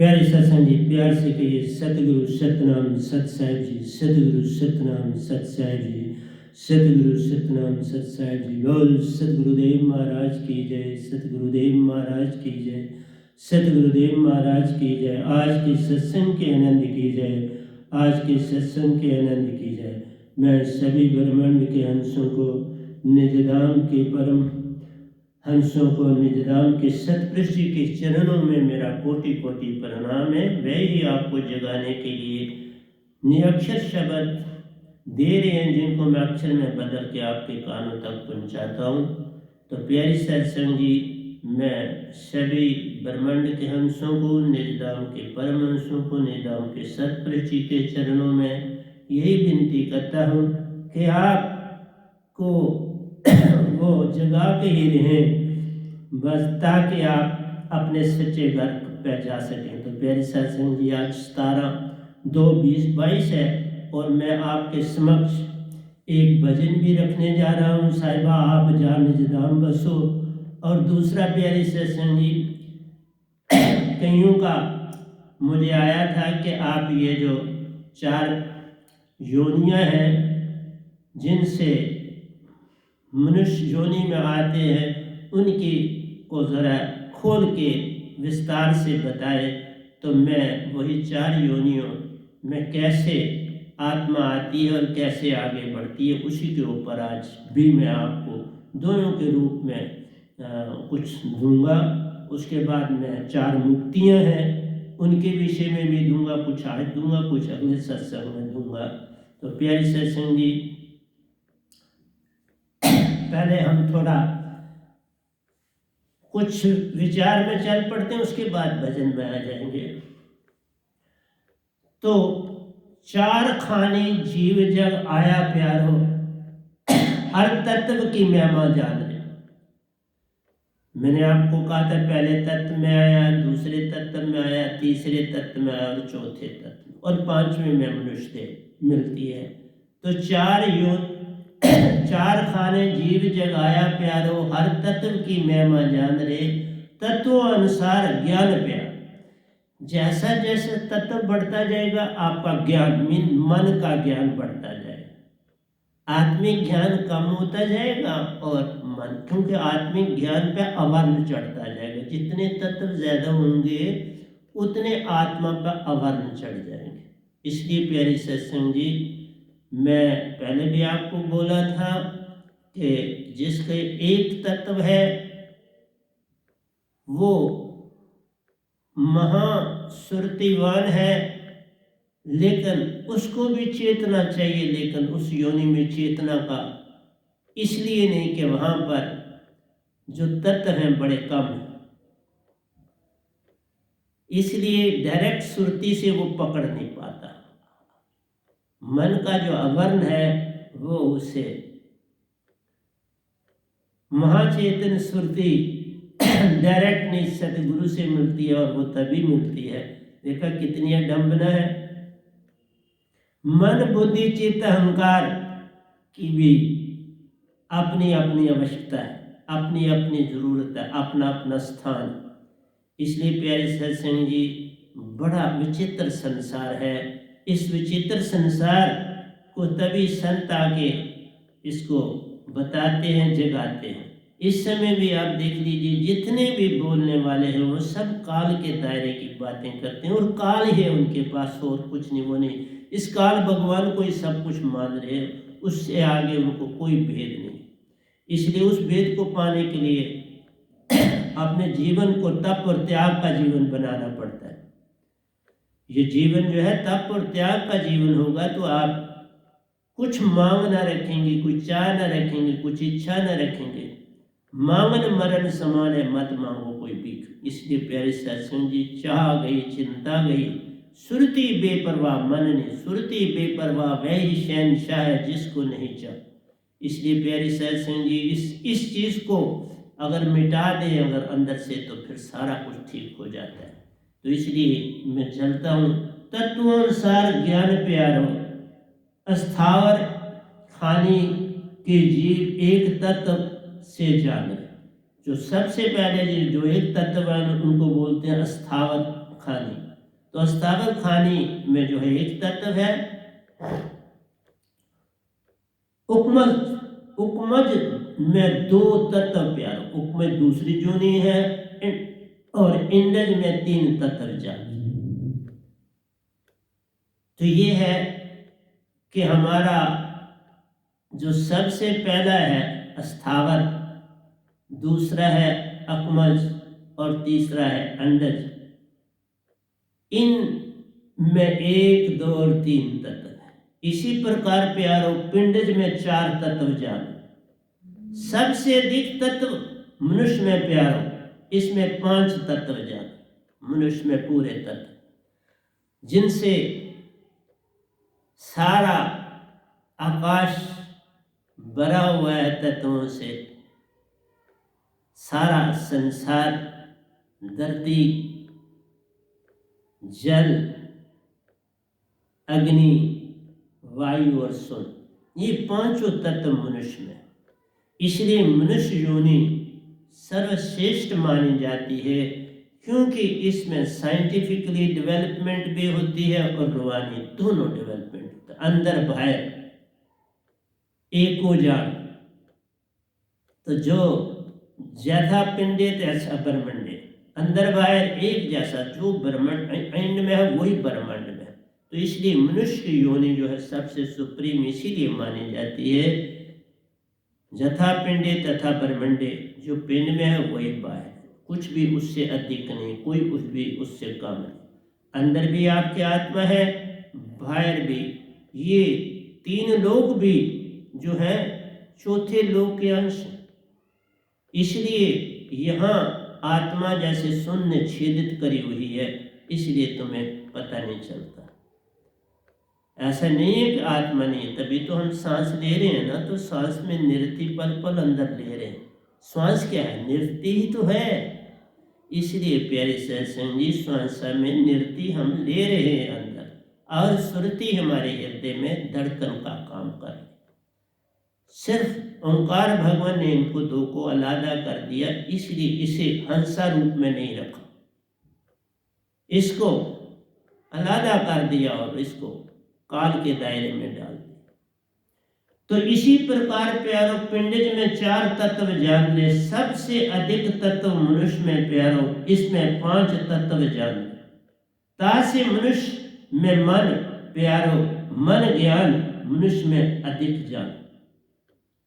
प्यारे सत्संग जी, प्यार से कहिए सतगुरु सतनाम सत साहिब जी, सतगुरु सतनाम सत साहिब जी, सतगुरु सतनाम सत साहिब जी। बोल सतगुरुदेव महाराज की जय, सतगुरुदेव महाराज की जय, सतगुरुदेव महाराज की जय। आज के सत्संग के आनंद की जय, आज के सत्संग के आनंद की जय। मैं सभी ब्रह्मांड के हंसों को निजधाम के परम हंसों को निजधाम के सतपुरुष जी के चरणों में मेरा कोटि कोटि प्रणाम है। वे ही आपको जगाने के लिए निरक्षर शब्द दे रहे हैं, जिनको मैं अक्षर में बदल के आपके कानों तक पहुंचाता हूँ। तो प्यारी सत्संग जी, मैं सभी ब्रह्मांड के हंसों को, निजधाम के परम हंसों को, निजधाम के सतपुरुष जी के चरणों में यही विनती करता हूँ कि आपको वो जगा के ही रहें, बस ताकि आप अपने सच्चे घर पे जा सकें। तो प्यारे सत्संग जी, आज 17/2/2022 है और मैं आपके समक्ष एक भजन भी रखने जा रहा हूँ, साहिबा आप जा निजधाम बसो। और दूसरा प्यारे सत्संग जी, कईयों का मुझे आया था कि आप ये जो 4 योनियाँ हैं जिनसे मनुष्य योनि में आते हैं, उनकी को ज़रा खोल के विस्तार से बताए। तो मैं वही 4 योनियों में कैसे आत्मा आती है और कैसे आगे बढ़ती है, उसी के ऊपर आज भी मैं आपको दोनों के रूप में कुछ दूंगा। उसके बाद मैं 4 मुक्तियां हैं, उनके विषय में भी दूंगा, कुछ आज दूंगा, कुछ अगले सत्संग में दूंगा। तो प्यारी सत्संग जी, पहले हम थोड़ा कुछ विचार में चल पड़ते हैं, उसके बाद भजन में आ जाएंगे। तो 4 खाने जीव जग आया प्यारो, हर तत्व की महिमा जान ले। मैंने आपको कहा था पहले तत्व में आया, दूसरे तत्व में आया, तीसरे तत्व में आया और चौथे तत्व और 5वें में मनुष्य मिलती है। तो 4 खाने जीव जगाया प्यारो, हर तत्व की महिमा जान रे, तत्व अनुसार ज्ञान प्यार। जैसा जैसा तत्व बढ़ता जाएगा आपका ज्ञान, मन का ज्ञान बढ़ता जाएगा। आत्मिक ज्ञान कम होता जाएगा और मन, क्योंकि आत्मिक ज्ञान पे अवर्ण चढ़ता जाएगा। जितने तत्व ज्यादा होंगे उतने आत्मा पर अवर्ण चढ़ जाएंगे। इसलिए प्यारी सत्संग जी, मैं पहले भी आपको बोला था कि जिसके एक तत्व है वो महासुरतिवान है, लेकिन उसको भी चेतना चाहिए, लेकिन उस योनि में चेतना का इसलिए नहीं कि वहां पर जो तत्व हैं बड़े कम हैं, इसलिए डायरेक्ट सुरती से वो पकड़ नहीं पाता। मन का जो आवरण है वो उसे महाचेतन सुरती डायरेक्ट नहीं, सतगुरु से मिलती है और वो तभी मिलती है। देखा कितनी डंबना है। मन बुद्धि चित्त अहंकार की भी अपनी अपनी आवश्यकता है, अपनी अपनी जरूरत है, अपना अपना स्थान। इसलिए प्यारे सत्संग जी, बड़ा विचित्र संसार है। इस विचित्र संसार को तभी संत आके इसको बताते हैं, जगाते हैं। इस समय भी आप देख लीजिए, जितने भी बोलने वाले हैं वो सब काल के दायरे की बातें करते हैं और काल ही है उनके पास, और कुछ नहीं। वो नहीं, इस काल भगवान को ही सब कुछ मान रहे हैं, उससे आगे उनको कोई भेद नहीं। इसलिए उस भेद को पाने के लिए अपने जीवन को तप और त्याग का जीवन बनाना पड़ता है। ये जीवन जो है तप और त्याग का जीवन होगा तो आप कुछ मांग ना रखेंगे, कुछ चाह ना रखेंगे, कुछ इच्छा ना रखेंगे। मांगन मरण समान है, मत मांगो कोई भीख। इसलिए प्यारे सत्संग जी, चाह गई चिंता गई, सुरती बेपरवाह मन ने, सुरती बेपरवाह वही शहनशाह है जिसको नहीं चाह। इसलिए प्यारे सत्संग जी, इस चीज को अगर मिटा दे अगर अंदर से, तो फिर सारा कुछ ठीक हो जाता है। तो इसलिए मैं चलता हूँ, तत्वानुसार ज्ञान प्यारो, अस्थावर खानी के जीव एक तत्व से जाने। जो सबसे पहले जो एक तत्व है उनको बोलते हैं अस्थावर खानी। तो अस्थावर खानी में जो है एक तत्व है। उपमज में दो तत्व प्यारो। उपमज दूसरी जोनी है और इंडज में 3 तत्व जान। तो ये है कि हमारा जो सबसे पहला है अस्थावर, दूसरा है अकमज और तीसरा है अंडज। इन में 1, 2 और 3 तत्व है। इसी प्रकार प्यारो पिंडज में 4 तत्व जान। सबसे अधिक तत्व मनुष्य में प्यारो, इसमें 5 तत्व जान। मनुष्य में पूरे तत्व जिनसे सारा आकाश भरा हुआ है तत्वों से, सारा संसार, धरती, जल, अग्नि, वायु और सूर्य, ये 5 तत्व मनुष्य में। इसलिए मनुष्य योनि सर्वश्रेष्ठ मानी जाती है, क्योंकि इसमें साइंटिफिकली डेवलपमेंट भी होती है और रूहानी दोनों डेवलपमेंट होता है, अंदर बाहर एको जान। तो जो ज्यादा पिंडे तैसा ब्रह्मंडे, अंदर बाहर एक जैसा, जो ब्रह्मांड एंड में है वही ब्रह्मांड में। तो इसलिए मनुष्य की योनि जो है सबसे सुप्रीम इसीलिए मानी जाती है। जथा पिंडे तथा ब्रह्मंडे, जो पिंड में है वही बाहर, कुछ भी उससे अधिक नहीं, कोई कुछ भी उससे कम नहीं। अंदर भी आपकी आत्मा है, बाहर भी। ये 3 लोग भी जो है चौथे लोक के अंश। इसलिए यहाँ आत्मा जैसे शून्य छेदित करी हुई है, इसलिए तुम्हें पता नहीं चलता। ऐसा नहीं है कि आत्मा नहीं है, तभी तो हम सांस ले रहे हैं ना। तो सांस में निरति पल पल अंदर ले रहे हैं। श्वास क्या है? निरति ही तो है। इसलिए प्यारे सत्संग जी, श्वास में निरति हम ले रहे हैं अंदर, और सुरति हमारे हृदय में धड़कन का काम कर रही। सिर्फ ओंकार भगवान ने इनको 2 को अलग कर दिया, इसलिए इसे हंसा रूप में नहीं रखा, इसको अलग कर दिया और इसको काल के दायरे में डाल दिया। तो इसी प्रकार प्यारो पिंडज में 4 तत्व जान ले। सबसे अधिक तत्व मनुष्य में प्यारो, इसमें 5 तत्व जान ले। तासे मनुष्य में मन प्यारो, मन ज्ञान मनुष्य में अधिक जान।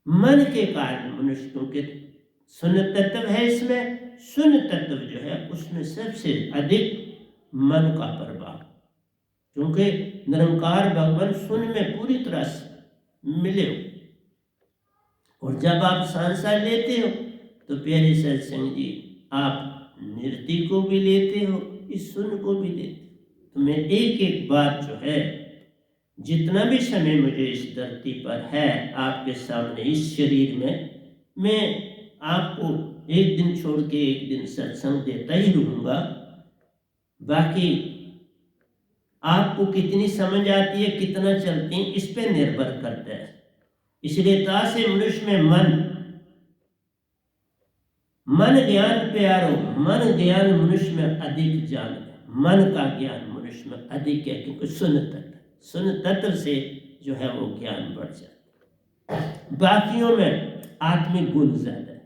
मन के कारण मनुष्य, क्योंकि शून्य तत्व है इसमें, शून्य तत्व जो है उसमें सबसे अधिक मन का प्रभाव, क्योंकि निरंकार भगवान शून्य में पूरी तरह से मिले हो। और जब आप सांसा लेते हो तो प्यारे सत्संग जी, आप निरति को भी लेते हो, इस शून्य को भी लेते हो। तो मैं एक एक बात जो है, जितना भी समय मुझे इस धरती पर है आपके सामने इस शरीर में, मैं आपको एक दिन छोड़ के एक दिन सत्संग देता ही रहूँगा। बाकी आपको कितनी समझ आती है, कितना चलती है, इस पे निर्भर करता है। इसलिए तासे मनुष्य में मन ज्ञान प्यारो, मन ज्ञान मनुष्य में अधिक जान। मन का ज्ञान मनुष्य में अधिक है, क्योंकि शून्य तत्व से जो है वो ज्ञान बढ़ जाता है। बाकियों में आत्मिक गुण ज्यादा है।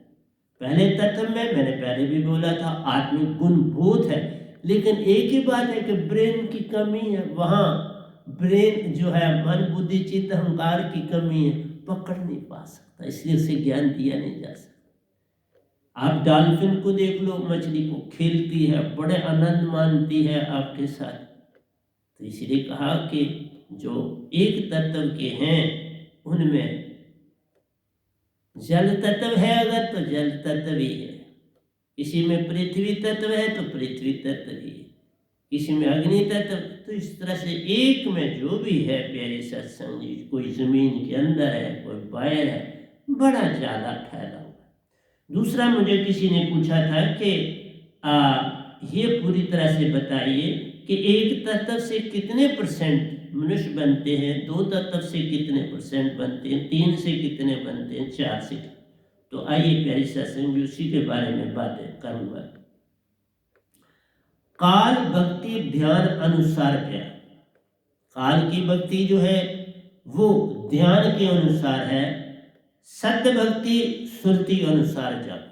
पहले तत्व में मैंने पहले भी बोला था, आत्मिक गुण बहुत है, लेकिन एक ही बात है कि ब्रेन की कमी है। वहाँ ब्रेन जो है, मन बुद्धि चित्त अहंकार की कमी है, पकड़ नहीं पा सकता, इसलिए उसे ज्ञान दिया नहीं जा सकता। आप डॉल्फिन को देख लो, मछली को, खेलती है, बड़े आनंद मानती है आपके साथ। तो इसलिए कहा कि जो एक तत्व के हैं उनमें जल तत्व है, अगर तो जल तत्व ही है। किसी में पृथ्वी तत्व है तो पृथ्वी तत्व ही है, किसी में अग्नि तत्व। तो इस तरह से एक में जो भी है प्यारे सत्संग जी, कोई जमीन के अंदर है, कोई बाहर है, बड़ा ज्यादा फैला हुआ। दूसरा मुझे किसी ने पूछा था कि ये पूरी तरह से बताइए कि एक तत्व से कितने % मनुष्य बनते हैं, 2 तत्व से कितने % बनते हैं, 3 से कितने बनते हैं, 4 से। तो आइए प्यारी सत्संग उसी के बारे में बातें करूँगा। काल भक्ति ध्यान अनुसार ज्ञान। काल की भक्ति जो है वो ध्यान के अनुसार है, सत्य भक्ति श्रुति अनुसार जप।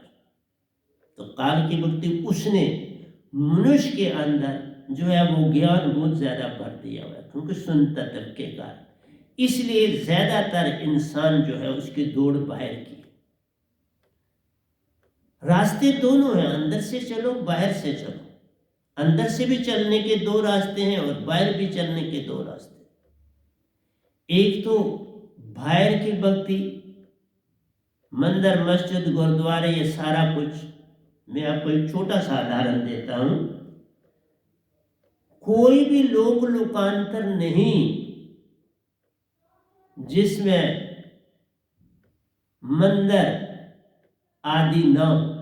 तो काल की भक्ति उसने मनुष्य के अंदर जो है वो ज्ञान बहुत ज्यादा भर दिया हुआ है, क्योंकि सुनता तब के कारण, इसलिए ज्यादातर इंसान जो है उसकी दौड़ बाहर की। रास्ते दोनों हैं, अंदर से चलो बाहर से चलो। अंदर से भी चलने के दो रास्ते हैं और बाहर भी चलने के दो रास्ते। एक तो बाहर की भक्ति, मंदिर मस्जिद गुरुद्वारे ये सारा कुछ। मैं आपको एक छोटा सा उदाहरण देता हूं। कोई भी लोक लोकांतर नहीं जिसमें मंदिर आदि न हो।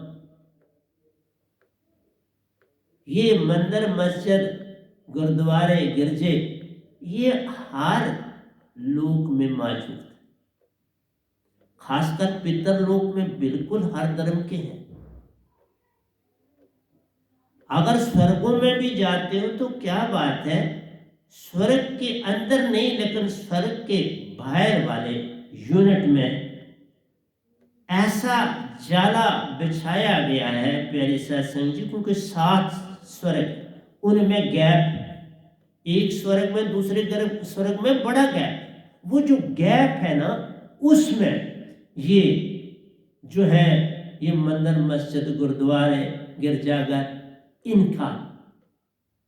ये मंदिर मस्जिद गुरुद्वारे गिरजे ये हर लोक में मौजूद है, खासकर पितर लोक में बिल्कुल हर धर्म के हैं। अगर स्वर्गों में भी जाते हो तो क्या बात है, स्वर्ग के अंदर नहीं लेकिन स्वर्ग के बाहर वाले यूनिट में ऐसा जाला बिछाया गया है प्यारे सत्संग जी, क्योंकि 7 स्वर्ग उनमें गैप, एक स्वर्ग में दूसरे स्वर्ग में बड़ा गैप, वो जो गैप है ना उसमें ये जो है ये मंदिर मस्जिद गुरुद्वारे गिरजाघर इनका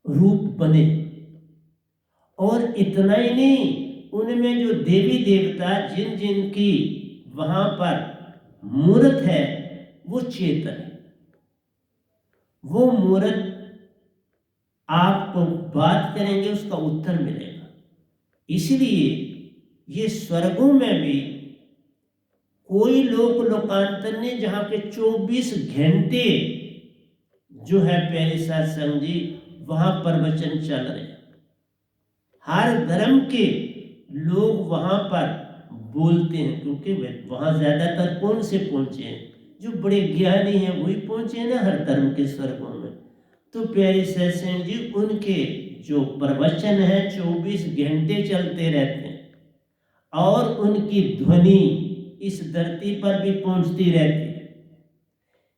रूप बने। और इतना ही नहीं, उनमें जो देवी देवता जिन जिन की वहां पर मूर्त है वो चेतन है। वो मूर्त आपको बात करेंगे उसका उत्तर मिलेगा। इसलिए ये स्वर्गों में भी कोई लोक लोकांतर नहीं जहां के 24 घंटे जो है प्यारे सत्संग जी वहां प्रवचन चल रहे। हर धर्म के लोग वहां पर बोलते हैं, क्योंकि वहां ज्यादातर कौन से पहुंचे हैं, जो बड़े ज्ञानी हैं वही पहुंचे ना हर धर्म के स्वर्गों में। तो प्यारे सत्संग जी उनके जो प्रवचन है 24 घंटे चलते रहते हैं और उनकी ध्वनि इस धरती पर भी पहुंचती रहती है।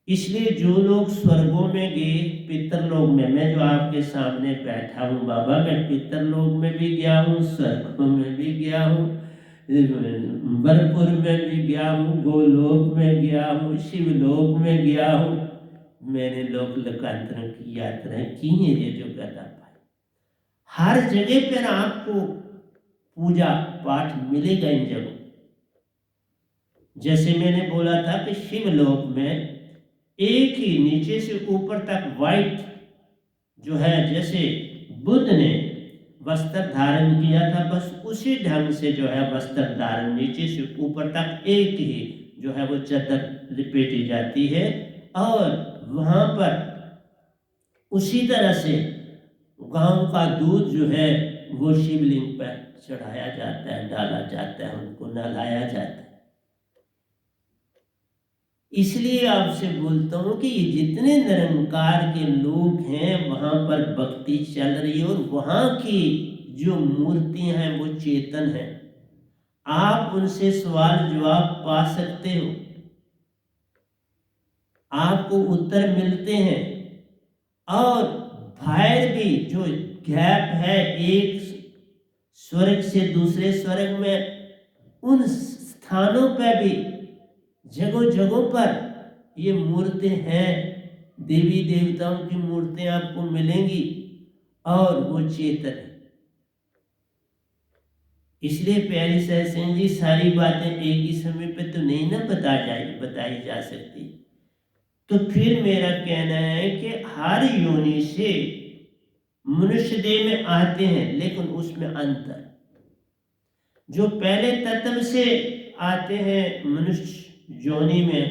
इसलिए जो लोग स्वर्गों में गए, पितरलोक में, मैं जो आपके सामने बैठा हूँ बाबा, मैं पितरलोक में भी गया हूँ, स्वर्गों में भी गया हूँ, बरपुर में भी गया हूँ, गोलोक में गया हूँ, शिवलोक में गया हूँ। मैंने लोक लोकांतरों की यात्राएं की हैं ये जो गदा पाई। हर जगह पर आपको पूजा पाठ मिलेगा इन जगहों। जैसे मैंने बोला था कि शिवलोक में एक ही नीचे से ऊपर तक वाइट जो है, जैसे बुद्ध ने वस्त्र धारण किया था बस उसी ढंग से जो है वस्त्र धारण नीचे से ऊपर तक एक ही जो है वो चादर लिपेटी जाती है। और वहां पर उसी तरह से गांव का दूध जो है वो शिवलिंग पर चढ़ाया जाता है, डाला जाता है, उनको नहलाया जाता है। इसलिए आपसे बोलता हूं कि ये जितने निरंकार के लोग हैं वहां पर भक्ति चल रही है और वहां की जो मूर्तियां हैं वो चेतन है। आप उनसे सवाल जवाब पा सकते हो, आपको उत्तर मिलते हैं। और बाहर भी जो गैप है एक स्वर्ग से दूसरे स्वर्ग में, उन स्थानों पर भी जगह जगह पर ये मूर्ति हैं, देवी देवताओं की मूर्तियां आपको मिलेंगी और वो चेतन है। इसलिए प्यारी सत्संग जी सारी बातें एक ही समय पे तो नहीं ना बताई जा सकती। तो फिर मेरा कहना है कि हर योनि से मनुष्य देह में आते हैं, लेकिन उसमें अंतर, जो पहले तत्व से आते हैं मनुष्य योनि में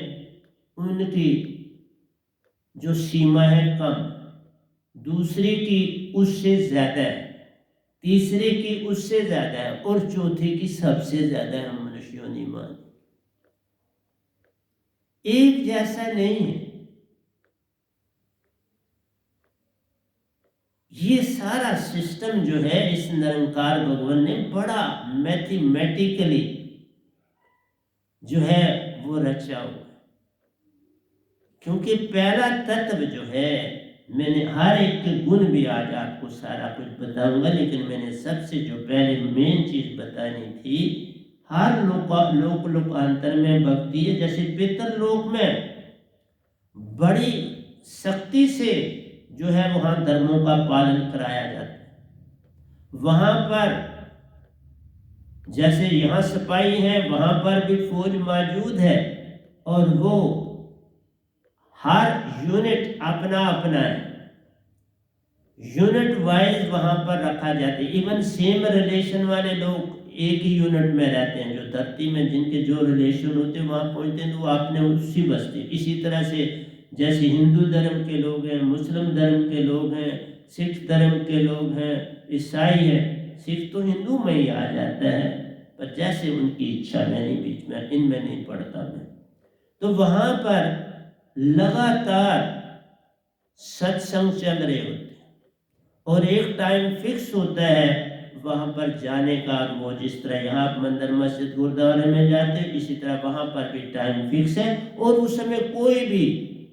उनकी जो सीमा है कम, दूसरे की उससे ज्यादा है, तीसरे की उससे ज्यादा है और चौथे की सबसे ज्यादा है मनुष्य योनि मान। एक जैसा नहीं है। ये सारा सिस्टम जो है इस निरंकार भगवान ने बड़ा मैथमेटिकली जो है वो रचा हुआ। क्योंकि पहला तत्व जो है, मैंने हर एक के गुण भी आज आपको सारा कुछ बताऊंगा, लेकिन मैंने सबसे जो पहले मेन चीज बतानी थी, हर लोकांतर में भक्ति है। जैसे पितरलोक में बड़ी सख्ती से जो है वहां धर्मों का पालन कराया जाता है। वहां पर जैसे यहाँ सिपाही है, वहां पर भी फौज मौजूद है, और वो हर यूनिट अपना अपना है, यूनिट वाइज वहां पर रखा जाता है। इवन सेम रिलेशन वाले लोग एक ही यूनिट में रहते हैं, जो धरती में जिनके जो रिलेशन होते हैं वहां पहुंचते हैं तो वो आपने उसी बसते। इसी तरह से जैसे हिंदू धर्म के लोग हैं, मुस्लिम धर्म के लोग हैं, सिख धर्म के लोग हैं, ईसाई है। सिख तो हिंदू में ही आ जाता है, पर जैसे उनकी इच्छा, मैंने बीच में इनमें नहीं पढ़ता मैं। तो वहां पर लगातार सत्संग चल रहे होते हैं, और एक टाइम फिक्स होता है वहां पर जाने का। वो जिस तरह यहाँ मंदिर मस्जिद गुरुद्वारे में जाते हैं, इसी तरह वहां पर भी टाइम फिक्स है, और उस समय कोई भी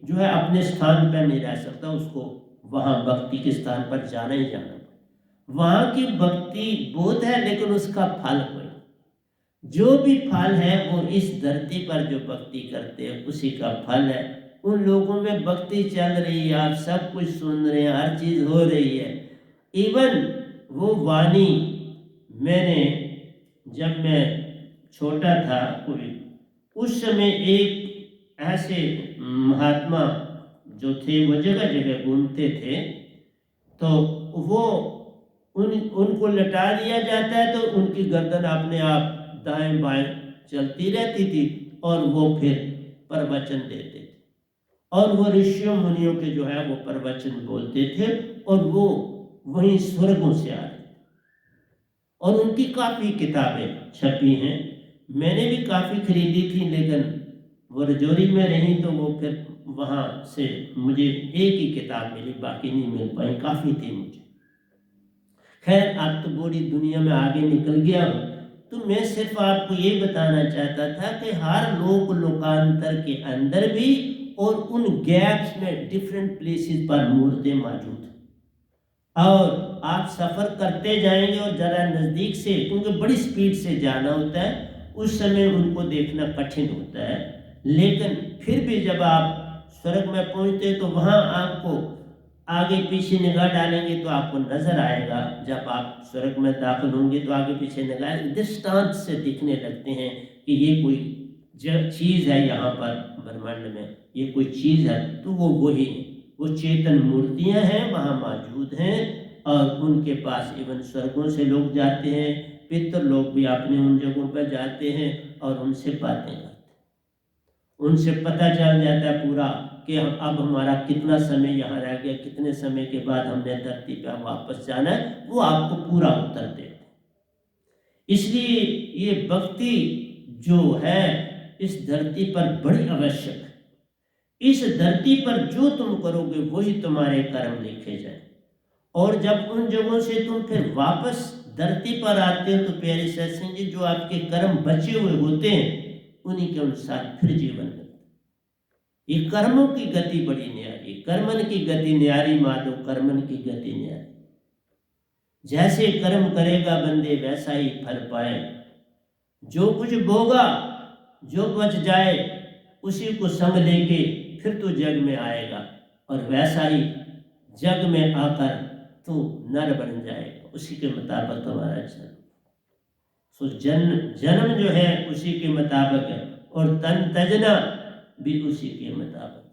जो है अपने स्थान पर नहीं रह सकता, उसको वहां भक्ति के स्थान पर जाना ही जाना। वहां की भक्ति बहुत है, लेकिन उसका फल कोई, जो भी फल है वो इस धरती पर जो भक्ति करते हैं उसी का फल है। उन लोगों में भक्ति चल रही है, आप सब कुछ सुन रहे हैं, हर चीज हो रही है। इवन वो वाणी, मैंने जब मैं छोटा था कोई, उस समय एक ऐसे महात्मा जो थे वो जगह जगह घूमते थे, तो वो उनको लटा दिया जाता है, तो उनकी गर्दन अपने आप दाएं बाएं चलती रहती थी, और वो फिर प्रवचन देते थे, और वो ऋषियों मुनियों के जो है वो प्रवचन बोलते थे, और वो वहीं स्वर्गों से आ रहे थे। और उनकी काफ़ी किताबें छपी हैं, मैंने भी काफ़ी खरीदी थी, लेकिन वो रजौरी में रही तो वो फिर वहाँ से मुझे एक ही किताब मिली, बाकी नहीं मिल पाई, काफ़ी थी मुझे। खैर, अब तो पूरी दुनिया में आगे निकल गया हूँ, तो मैं सिर्फ आपको ये बताना चाहता था कि हर लोकांतर के अंदर भी और उन गैप्स में डिफरेंट प्लेसेस पर मूर्तें मौजूद हैं, और आप सफ़र करते जाएंगे और ज़रा नज़दीक से, क्योंकि बड़ी स्पीड से जाना होता है, उस समय उनको देखना कठिन होता है। लेकिन फिर भी जब आप स्वर्ग में पहुंचते तो वहाँ आपको आगे पीछे निगाह डालेंगे तो आपको नजर आएगा। जब आप स्वर्ग में दाखिल होंगे तो आगे पीछे निगाह दृष्टांत से दिखने लगते हैं कि ये कोई चीज़ है, यहाँ पर ब्रह्मांड में ये कोई चीज़ है, तो वो वही है, वो चेतन मूर्तियाँ हैं वहाँ मौजूद हैं, और उनके पास इवन स्वर्गों से लोग जाते हैं, पितृ लोग भी अपने उन जगहों पर जाते हैं और उनसे बातें करते हैं। उनसे पता चल जाता है पूरा कि अब हमारा कितना समय यहाँ रह गया, कितने समय के बाद हमने धरती पर वापस जाना है, वो आपको पूरा उत्तर देते हैं। इसलिए ये भक्ति जो है इस धरती पर बड़ी आवश्यक है। इस धरती पर जो तुम करोगे वही तुम्हारे कर्म लिखे जाए, और जब उन जगहों से तुम फिर वापस धरती पर आते हो तो प्यारे सत्संग जी, जो आपके कर्म बचे हुए होते हैं उन्हीं के अनुसार फिर जीवन में। ये कर्मों की गति बड़ी न्यारी, कर्मन की गति न्यारी माधो, कर्मन की गति न्यारी। जैसे कर्म करेगा बंदे वैसा ही फल पाए, जो कुछ बोगा जो बच जाए उसी को संग लेके फिर तो जग में आएगा, और वैसा ही जग में आकर तो नर बन जाएगा, उसी के मुताबिक तुम्हारा जन्म। सो जन्म जो है उसी के मुताबिक है, और तन तजना भी उसी के मुताबिक।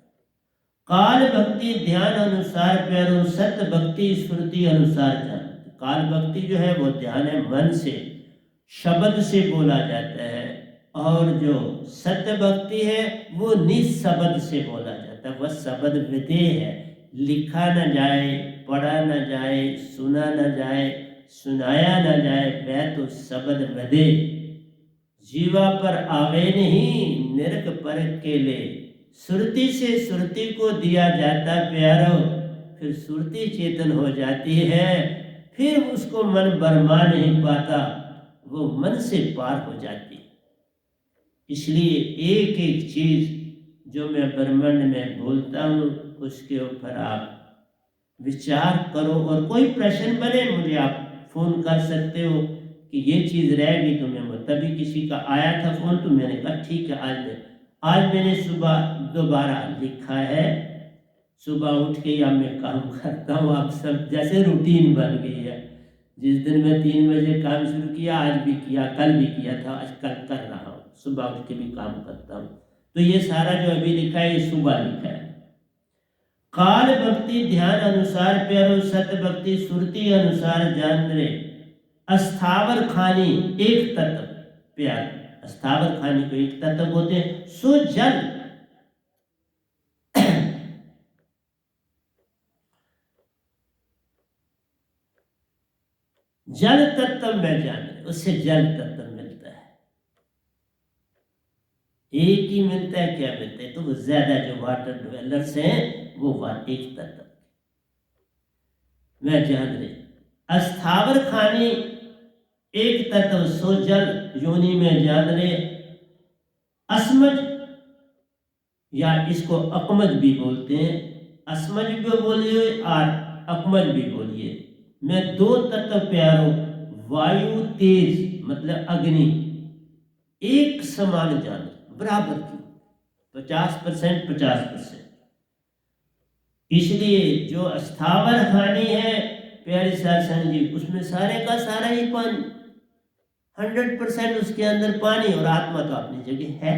काल भक्ति ध्यान अनुसार प्यारो, सत्य भक्ति स्मृति अनुसार जान। काल भक्ति जो है वो ध्यान है, मन से शब्द से बोला जाता है, और जो सत्य भक्ति है वो निशब्द से बोला जाता है। वह शब्द विदेह है, लिखा न जाए, पढ़ा न जाए, सुना न जाए, सुनाया न जाए, वह तो शब्द विदेह। जीवा पर आवे नहीं निरख परख के ले, सुरती से सुरती को दिया जाता प्यारो, फिर सुरती चेतन हो जाती है, फिर उसको मन बरमा नहीं पाता, वो मन से पार हो जाती है। इसलिए एक एक चीज जो मैं ब्रह्मांड में बोलता हूँ उसके ऊपर आप विचार करो, और कोई प्रश्न बने मुझे आप फोन कर सकते हो कि ये चीज रहेगी तो मैं तभी किसी का आया था फोन तो मैंने कहा ठीक है आज मैंने सुबह दोबारा लिखा है। सुबह उठ के या मैं काम करता हूँ, आप सब जैसे रूटीन बन गई है। जिस दिन मैं 3 बजे काम शुरू किया आज भी किया, कल भी किया था, आज कल कर रहा हूँ, सुबह उठ के भी काम करता हूँ। तो ये सारा जो अभी लिखा है ये सुबह लिखा है। काल भक्ति ध्यान अनुसार प्यारो, सत भक्ति सुरती अनुसार जान रे, अस्थावर खानी एक तत्व प्यार। अस्थावर खानी को एक तत्व बोलते हैं। सो जल जल तत्व में जान रहे, उससे जल तत्व मिलता है। एक ही मिलता है, क्या मिलता है? तो वो ज्यादा जो वाटर ड्वेलर्स हैं वो एक तत्व में जान रहे। अस्थावर खानी एक तत्व सो जल योनि में जान रहे। असमझ या इसको अकमज भी बोलते हैं, असमझ भी बोलिए और अकमज भी बोलिए। मैं दो तत्व प्यारो, वायु तेज मतलब अग्नि, एक समान जान बराबर की 50% 50%। इसलिए जो अस्थावर हानि है प्यारे साधु जी, उसमें सारे का सारा ही पानी, 100% उसके अंदर पानी, और आत्मा तो अपनी जगह है।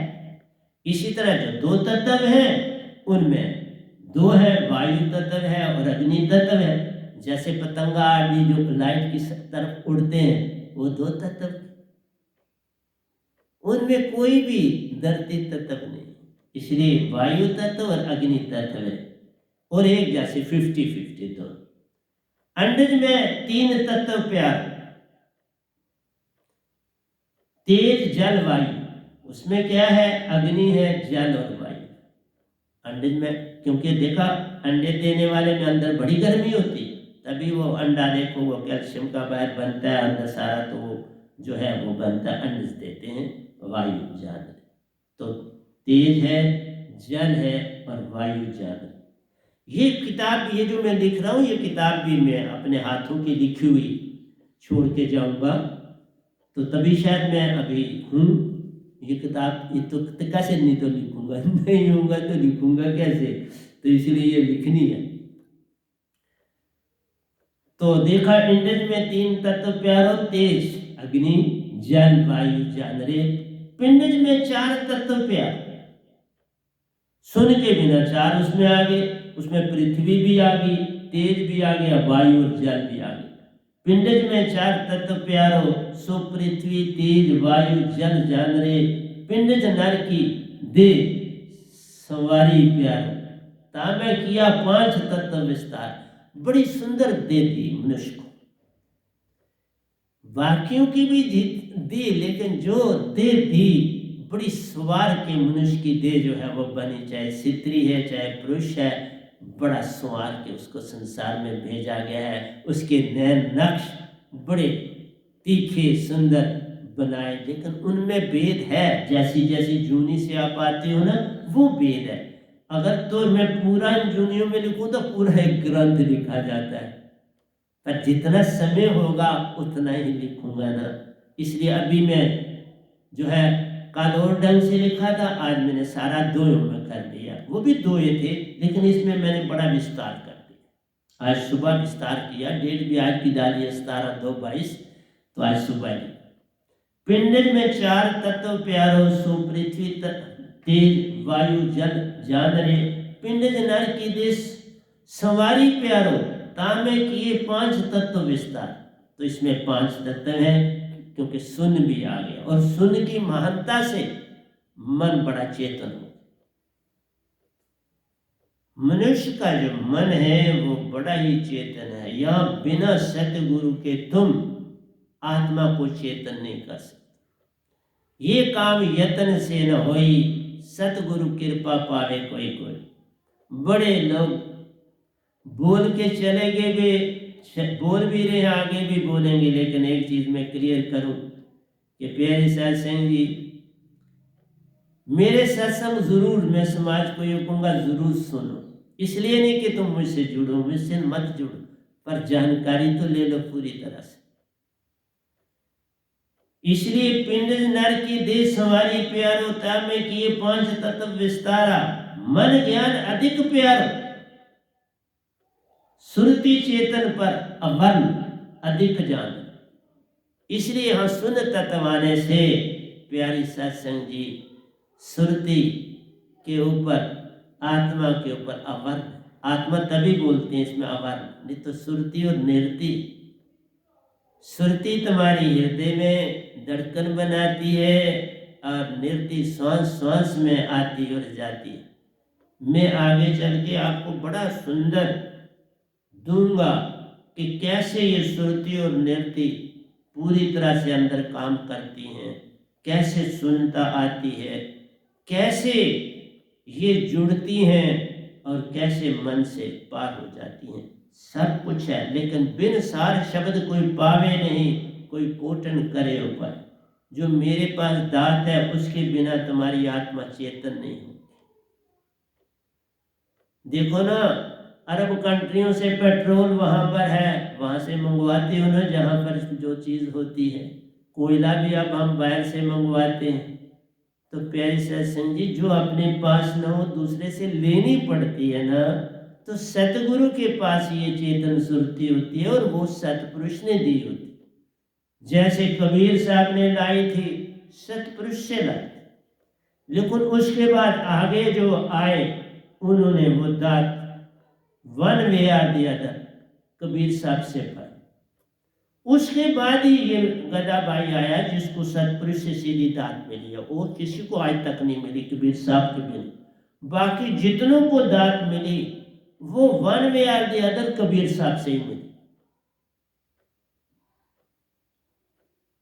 इसी तरह जो दो तत्व हैं उनमें दो है, वायु तत्व है और अग्नि तत्व है। जैसे पतंगा आदि जो लाइट की तरफ उड़ते हैं वो दो तत्व, उनमें कोई भी धरती तत्व नहीं, इसलिए वायु तत्व और अग्नि तत्व है। और एक जैसे 50-50 तो अंडज में 3 तत्व प्यार, तेज जल वायु, उसमें क्या है? अग्नि है, जल और वायु अंडे में। क्योंकि देखा अंडे देने वाले में अंदर बड़ी गर्मी होती, तभी वो अंडा देखो वो कैल्शियम का बाहर बनता है अंदर सारा, तो वो जो है वो बनता है, अंडे देते हैं वायु जल। तो तेज है, जल है और वायु जल। ये किताब, ये जो मैं लिख रहा हूँ, ये किताब भी मैं अपने हाथों की लिखी हुई छोड़ के जाऊंगा, तो तभी शायद मैं अभी हूँ। ये किताब ये तो कैसे नहीं तो लिखूंगा, नहीं होगा तो लिखूंगा कैसे, तो इसलिए ये लिखनी है। तो देखा इंद्र में 3 तत्व प्यारो, तेज अग्नि जल वायु जान रे। पिंडज में 4 तत्व प्यार, सुन के बिना 4 उसमें आ गए, उसमें पृथ्वी भी आ गई, तेज भी आ गया, वायु और जल भी आ गया। पिंडज में 4 तत्व प्यारो, सो पृथ्वी तेज वायु जल जान रे। पिंडज नर की दे संवारी प्यारो, तामे किया 5 तत्व विस्तार। बड़ी सुंदर दे दी मनुष्य को, बाकियों की भी दी, लेकिन जो दे दी बड़ी सवार के मनुष्य की दे जो है वो बनी, चाहे स्त्री है चाहे पुरुष है, बड़ा सवार के उसको संसार में भेजा गया है। उसके नैन नक्श बड़े तीखे सुंदर बनाए, लेकिन उनमें भेद है। जैसी जैसी जूनी से आप आते हो ना, वो भेद है। अगर तो मैं पूरा इन जूनियों में लिखूं तो पूरा एक ग्रंथ लिखा जाता है, पर जितना समय होगा उतना ही लिखूंगा ना। इसलिए अभी मैं जो है कल और ढंग से लिखा था, आज मैंने सारा 2 में कर दिया। वो भी 2 थे, लेकिन इसमें मैंने बड़ा विस्तार कर दिया। आज सुबह विस्तार किया, डेट भी आज की डाली 17/2/22, तो आज सुबह ही। पिंड में 4 तत्व प्यारो, सो पृथ्वी तेज वायु जल जान रे। पिंड नर की देश संवारी प्यारो, तामे किए 5 तत्व विस्तार। तो इसमें 5 तत्व हैं, क्योंकि सुन भी आ गया, और सुन की महानता से मन बड़ा चेतन हो। मनुष्य का जो मन है वो बड़ा ही चेतन है। यहां बिना सतगुरु के तुम आत्मा को चेतन नहीं कर सकते। ये काम यत्न से न होई, सतगुरु कृपा पावे कोई कोई। बड़े लोग बोल के चलेंगे भी, बोल भी रहे हैं, आगे भी बोलेंगे, लेकिन एक चीज मैं क्लियर करूं कि प्यारे सत्संग जी, मेरे सत्संग जरूर, मैं समाज को ये कहूँगा जरूर सुनो। इसलिए नहीं कि तुम मुझसे जुड़ो, मुझसे मत जुड़ो, पर जानकारी तो ले लो पूरी तरह से। इसलिए पिंड नर की देह संवारी प्यारो, में किए 5 तत्व विस्तारा, मन ज्ञान अधिक प्यारो, सुरति चेतन पर अवर्ण अधिक जान। इसलिए यहाँ सुन तत्वाने से प्यारी सत्संग जी, सुरति के ऊपर, आत्मा के ऊपर अवर्ण, आत्मा तभी बोलते हैं इसमें अवर्ण, नहीं तो सुरति और निरति। सुरति तुम्हारी हृदय में धड़कन बनाती है और निरति श्वास श्वास में आती और जाती है। मैं आगे चल के आपको बड़ा सुंदर दूंगा कि कैसे ये सुरति और निरति पूरी तरह से अंदर काम करती हैं, कैसे सुनता आती है, कैसे ये जुड़ती हैं और कैसे मन से पार हो जाती हैं। सब कुछ है, लेकिन बिन सार शब्द कोई पावे नहीं, कोई कोटन करे ऊपर। जो मेरे पास दात है उसके बिना तुम्हारी आत्मा चेतन नहीं होगी। देखो ना, अरब कंट्रियों से पेट्रोल वहां पर है, वहां से मंगवाते हो ना, जहां पर जो चीज होती है। कोयला भी अब हम बाहर से मंगवाते हैं। तो प्यारी सत्संग जी, जो अपने पास न हो दूसरे से लेनी पड़ती है ना, तो सतगुरु के पास ये चेतन सुरती होती है और वो सतपुरुष ने दी होती। जैसे कबीर साहब ने लाई थी, सतपुरुष से लाई, लेकिन उसके बाद आगे जो आए उन्होंने वो दात one way or the other Kabir Sahab से पाई। उसके बाद ही ये गदा भाई आया जिसको सतपुरुष से सीधी दात मिली है, और किसी को आज तक नहीं मिली कबीर साहब के बिना। बाकी जितनों को दात मिली वो one way or the other Kabir Sahab से ही मिली।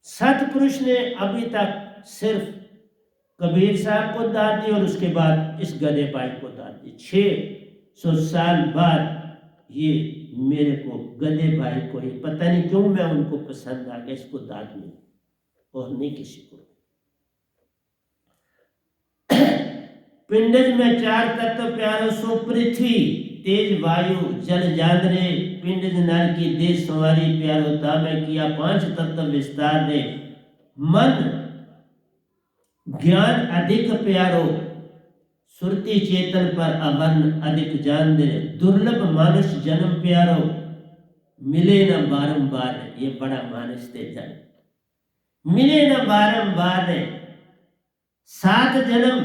सतपुरुष ने अभी तक सिर्फ कबीर साहब को दात दी और उसके बाद इस गधे भाई को दात दी। 600 साल बाद ये मेरे को गधे भाई को, ही पता नहीं क्यों मैं उनको पसंद आ गया, इसको दात मिली और नहीं किसी को। पिंडज में 4 तत्व प्यारो, सो पृथ्वी तेज वायु जल जादरे, पिंडज नर की देह संवारी प्यारो, में किया 5 तत्व विस्तार दे, मन ज्ञान अधिक प्यारो, सुरति चेतन पर अवर्ण अधिक जान दे, दुर्लभ मानुष जन्म प्यारो, मिले न बारंबार। ये बड़ा मानुष थे जन्म, मिले न बारंबार, 7 जन्म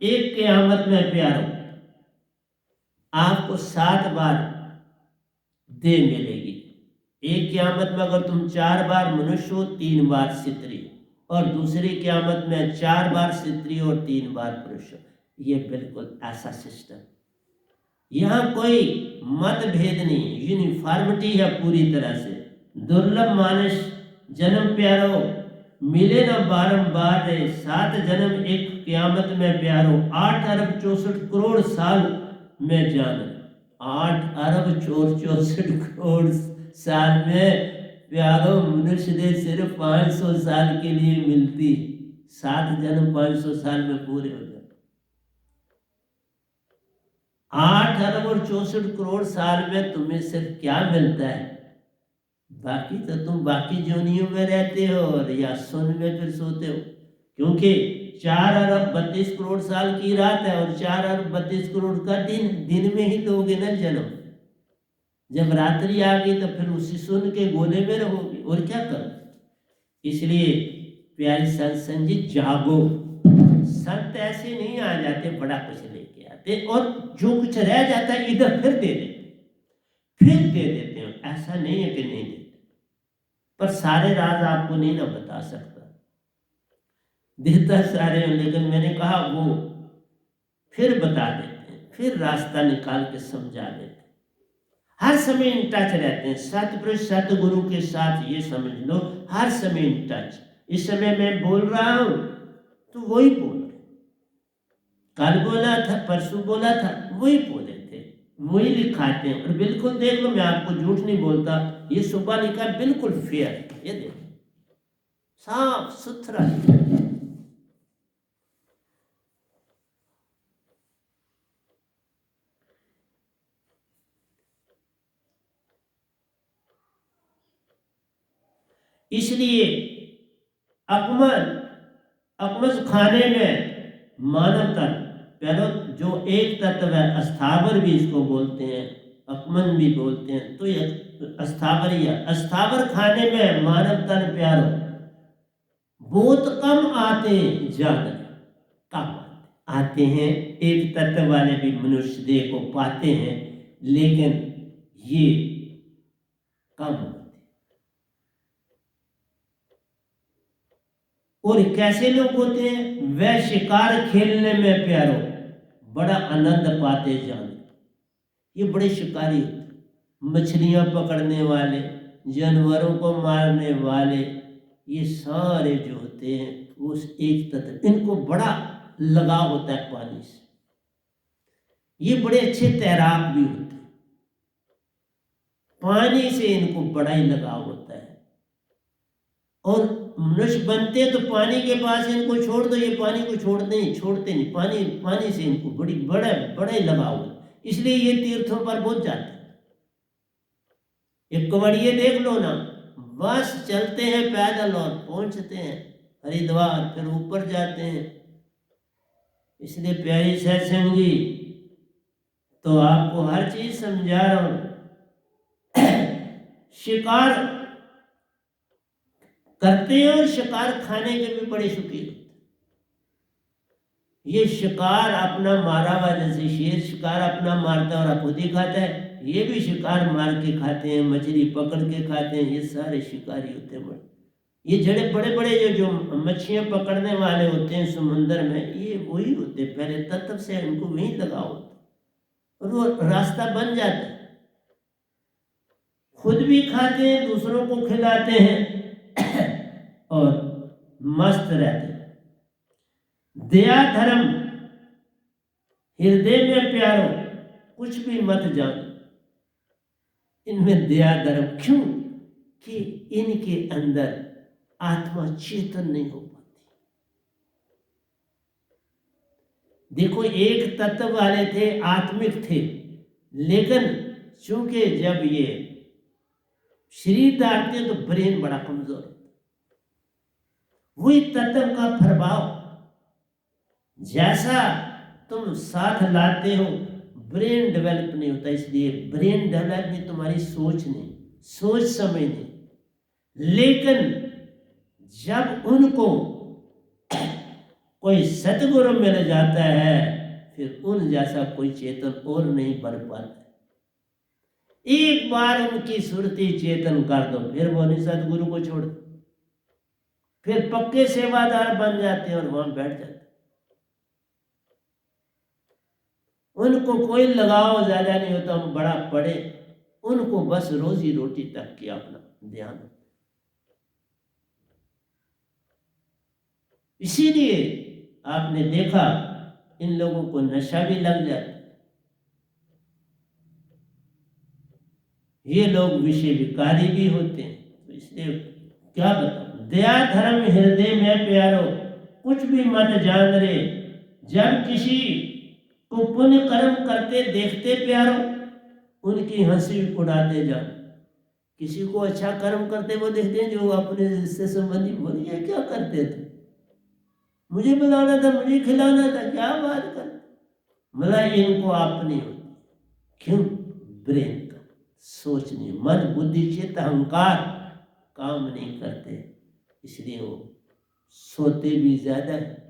एक क़यामत में प्यारो। आपको 7 बार दे मिलेगी एक क़यामत में। अगर तुम 4 बार मनुष्य हो, 3 बार स्त्री, और दूसरी क़यामत में 4 बार स्त्री और 3 बार पुरुष। ये बिल्कुल ऐसा सिस्टम, यहाँ कोई मतभेद नहीं, यूनिफॉर्मिटी है पूरी तरह से। दुर्लभ मानुष जन्म प्यारो, मिले न बारंबार, 7 जन्म एक क़यामत में प्यारो, 8 अरब 64 करोड़ साल में जान। 8 अरब 64 करोड़ साल में प्यारो, मनुष्य ने सिर्फ 500 साल के लिए मिलती, 7 जन्म 500 साल में पूरे हो जाते। 8 अरब और 64 करोड़ साल में तुम्हें सिर्फ क्या मिलता है? बाकी तो तुम बाकी जोनियों में रहते हो और या सुन में फिर सोते हो, क्योंकि 4 अरब 32 करोड़ साल की रात है और 4 अरब 32 करोड़ का दिन में ही लोगे ना जन्म। जब रात्रि आ गई तो फिर उसी सुन के गोले में रहोगे, और क्या करो। इसलिए प्यारी सत्संग जी, जागो। संत ऐसे नहीं आ जाते बड़ा कुछ लेके आते, और जो कुछ रह जाता है इधर फिर दे देते हैं। ऐसा नहीं है कि नहीं देते, पर सारे राज आपको नहीं ना बता सकता, देता सारे, लेकिन मैंने कहा वो फिर बता देते हैं, फिर रास्ता निकाल के समझा देते हैं। हर समय इन टच रहते हैं सतपुरुष सतगुरु के साथ, ये समझ लो, हर समय इन टच। इस समय मैं बोल रहा हूं तो वही बोल रहे, कल बोला था, परसों बोला था, वही बोले थे, वही लिखाते हैं। और बिल्कुल देख लो, मैं आपको झूठ नहीं बोलता, ये सुबह लिखा है, बिल्कुल फेयर, ये देखो साफ सुथरा। इसलिए अकमज खाने में मानवता, पहले जो एक तत्व है, अस्थावर भी इसको बोलते हैं, अकमन भी बोलते हैं, तो ये अस्थावर खाने में मानवता प्यारो बहुत कम आते जान, कम आते हैं। एक तत्व वाले भी मनुष्य देह को पाते हैं, लेकिन ये कम होते। और कैसे लोग होते हैं? वह शिकार खेलने में प्यारो बड़ा आनंद पाते जान। ये बड़े शिकारी होते, मछलियां पकड़ने वाले, जानवरों को मारने वाले, ये सारे जो होते हैं उस एक तत्व, इनको बड़ा लगाव होता है पानी से। ये बड़े अच्छे तैराक भी होते हैं, पानी से इनको बड़ा ही लगाव होता है। और मनुष्य बनते हैं तो पानी के पास इनको छोड़ दो, ये पानी को छोड़ते नहीं, पानी से इनको बड़ा ही लगाव है। इसलिए ये तीर्थों पर बहुत जाते हैं। एक कवड़िए देख लो ना, बस चलते हैं पैदल और पहुंचते हैं हरिद्वार, फिर ऊपर जाते हैं। इसलिए प्यारी सत्संग जी, तो आपको हर चीज समझा रहा हूं। शिकार करते हैं और शिकार खाने के भी बड़े शौकीन होते। ये शिकार अपना मारा हुआ, जैसे शेर शिकार अपना मारता है और खुद ही खाता है, ये भी शिकार मार के खाते हैं, मछली पकड़ के खाते हैं। ये सारे शिकारी होते हैं बड़े। ये बड़े बड़े जो मच्छियां पकड़ने वाले होते हैं समुद्र में, ये वही होते, पहले तत्व से उनको वहीं लगाव होता और वो रास्ता बन जाता है। खुद भी खाते हैं, दूसरों को खिलाते हैं और मस्त रहते। दया धर्म हृदय में प्यारो कुछ भी मत जानो। इनमें दया धर्म क्यों? कि इनके अंदर आत्मा चेतन नहीं हो पाती। देखो, एक तत्व वाले थे, आत्मिक थे, लेकिन चूंकि जब ये शरीर धारते तो ब्रेन बड़ा कमजोर होता। वही तत्व का प्रभाव, जैसा तुम साथ लाते हो ब्रेन डेवलप नहीं होता। इसलिए ब्रेन डेवलप नहीं, तुम्हारी सोच नहीं, सोच समझ नहीं। लेकिन जब उनको कोई सतगुरु मिल जाता है, फिर उन जैसा कोई चेतन और नहीं बन पाता। एक बार उनकी सुरती चेतन कर दो, फिर वो नहीं सतगुरु को छोड़, फिर पक्के सेवादार बन जाते हैं और वहां बैठ जाते। उनको कोई लगाव ज्यादा नहीं होता, हम बड़ा पढ़े, उनको बस रोजी रोटी तक की अपना ध्यान। इसीलिए आपने देखा इन लोगों को नशा भी लग जाता। ये लोग विषय विकारी भी होते हैं। तो इसलिए क्या बताओ, दया धर्म हृदय में प्यारो कुछ भी मत जान रे। जब किसी को पुण्य कर्म करते देखते प्यारो, उनकी हंसी उड़ाते जान। किसी को अच्छा कर्म करते वो देखते हैं, जो अपने से संबंधी बोलिए क्या करते थे, मुझे बुलाना था, मुझे खिलाना था, क्या बात कर, मतलब इनको अपनी होती। क्यों? ब्रेन का सोच नहीं, मन बुद्धि चित्त अहंकार काम नहीं करते, इसलिए वो सोते भी ज्यादा है,